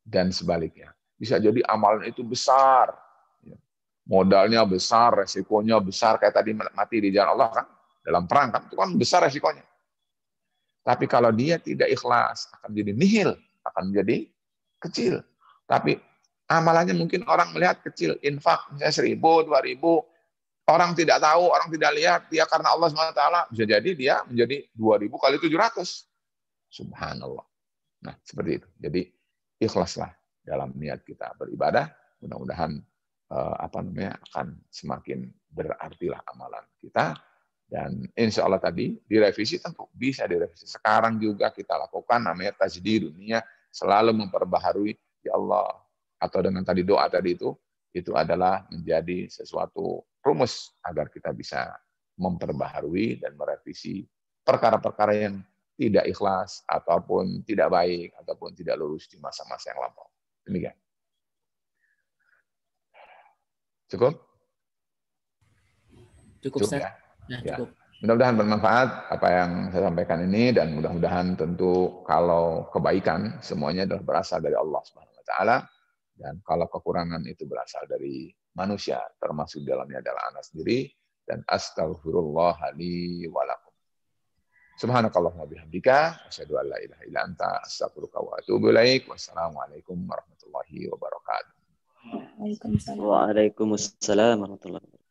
Dan sebaliknya. Bisa jadi amalan itu besar. Modalnya besar, resikonya besar. Kayak tadi mati di jalan Allah kan. Dalam perang kan, itu kan besar resikonya. Tapi kalau dia tidak ikhlas, akan jadi nihil. Akan menjadi kecil. Tapi amalannya mungkin orang melihat kecil. Infak misalnya 1.000, 2.000. Orang tidak tahu, orang tidak lihat. Dia karena Allah SWT. Bisa jadi dia menjadi 2.000 kali 700. Subhanallah. Nah, seperti itu. Jadi ikhlaslah dalam niat kita beribadah. Mudah-mudahan akan semakin berartilah amalan kita. Dan insya Allah tadi direvisi, tentu bisa direvisi. Sekarang juga kita lakukan namanya tajdid dunia, selalu memperbaharui ya Allah. Atau dengan tadi doa tadi itu adalah menjadi sesuatu rumus agar kita bisa memperbaharui dan merevisi perkara-perkara yang tidak ikhlas ataupun tidak baik ataupun tidak lurus di masa-masa yang lampau. Demikian. Cukup? Cukup, ya. Ya, Ya. cukup. Mudah-mudahan bermanfaat apa yang saya sampaikan ini, dan mudah-mudahan tentu kalau kebaikan semuanya adalah berasal dari Allah Subhanahu wa taala, dan kalau kekurangan itu berasal dari manusia, termasuk dalamnya adalah anak sendiri. Dan astaghfirullah li wa lakum. Subhanakallahumma bihamdika asyhadu an la ilaha illa anta astaghfiruka wa atubu ilaik. Wassalamualaikum warahmatullahi wabarakatuh. Waalaikumsalam warahmatullahi wabarakatuh.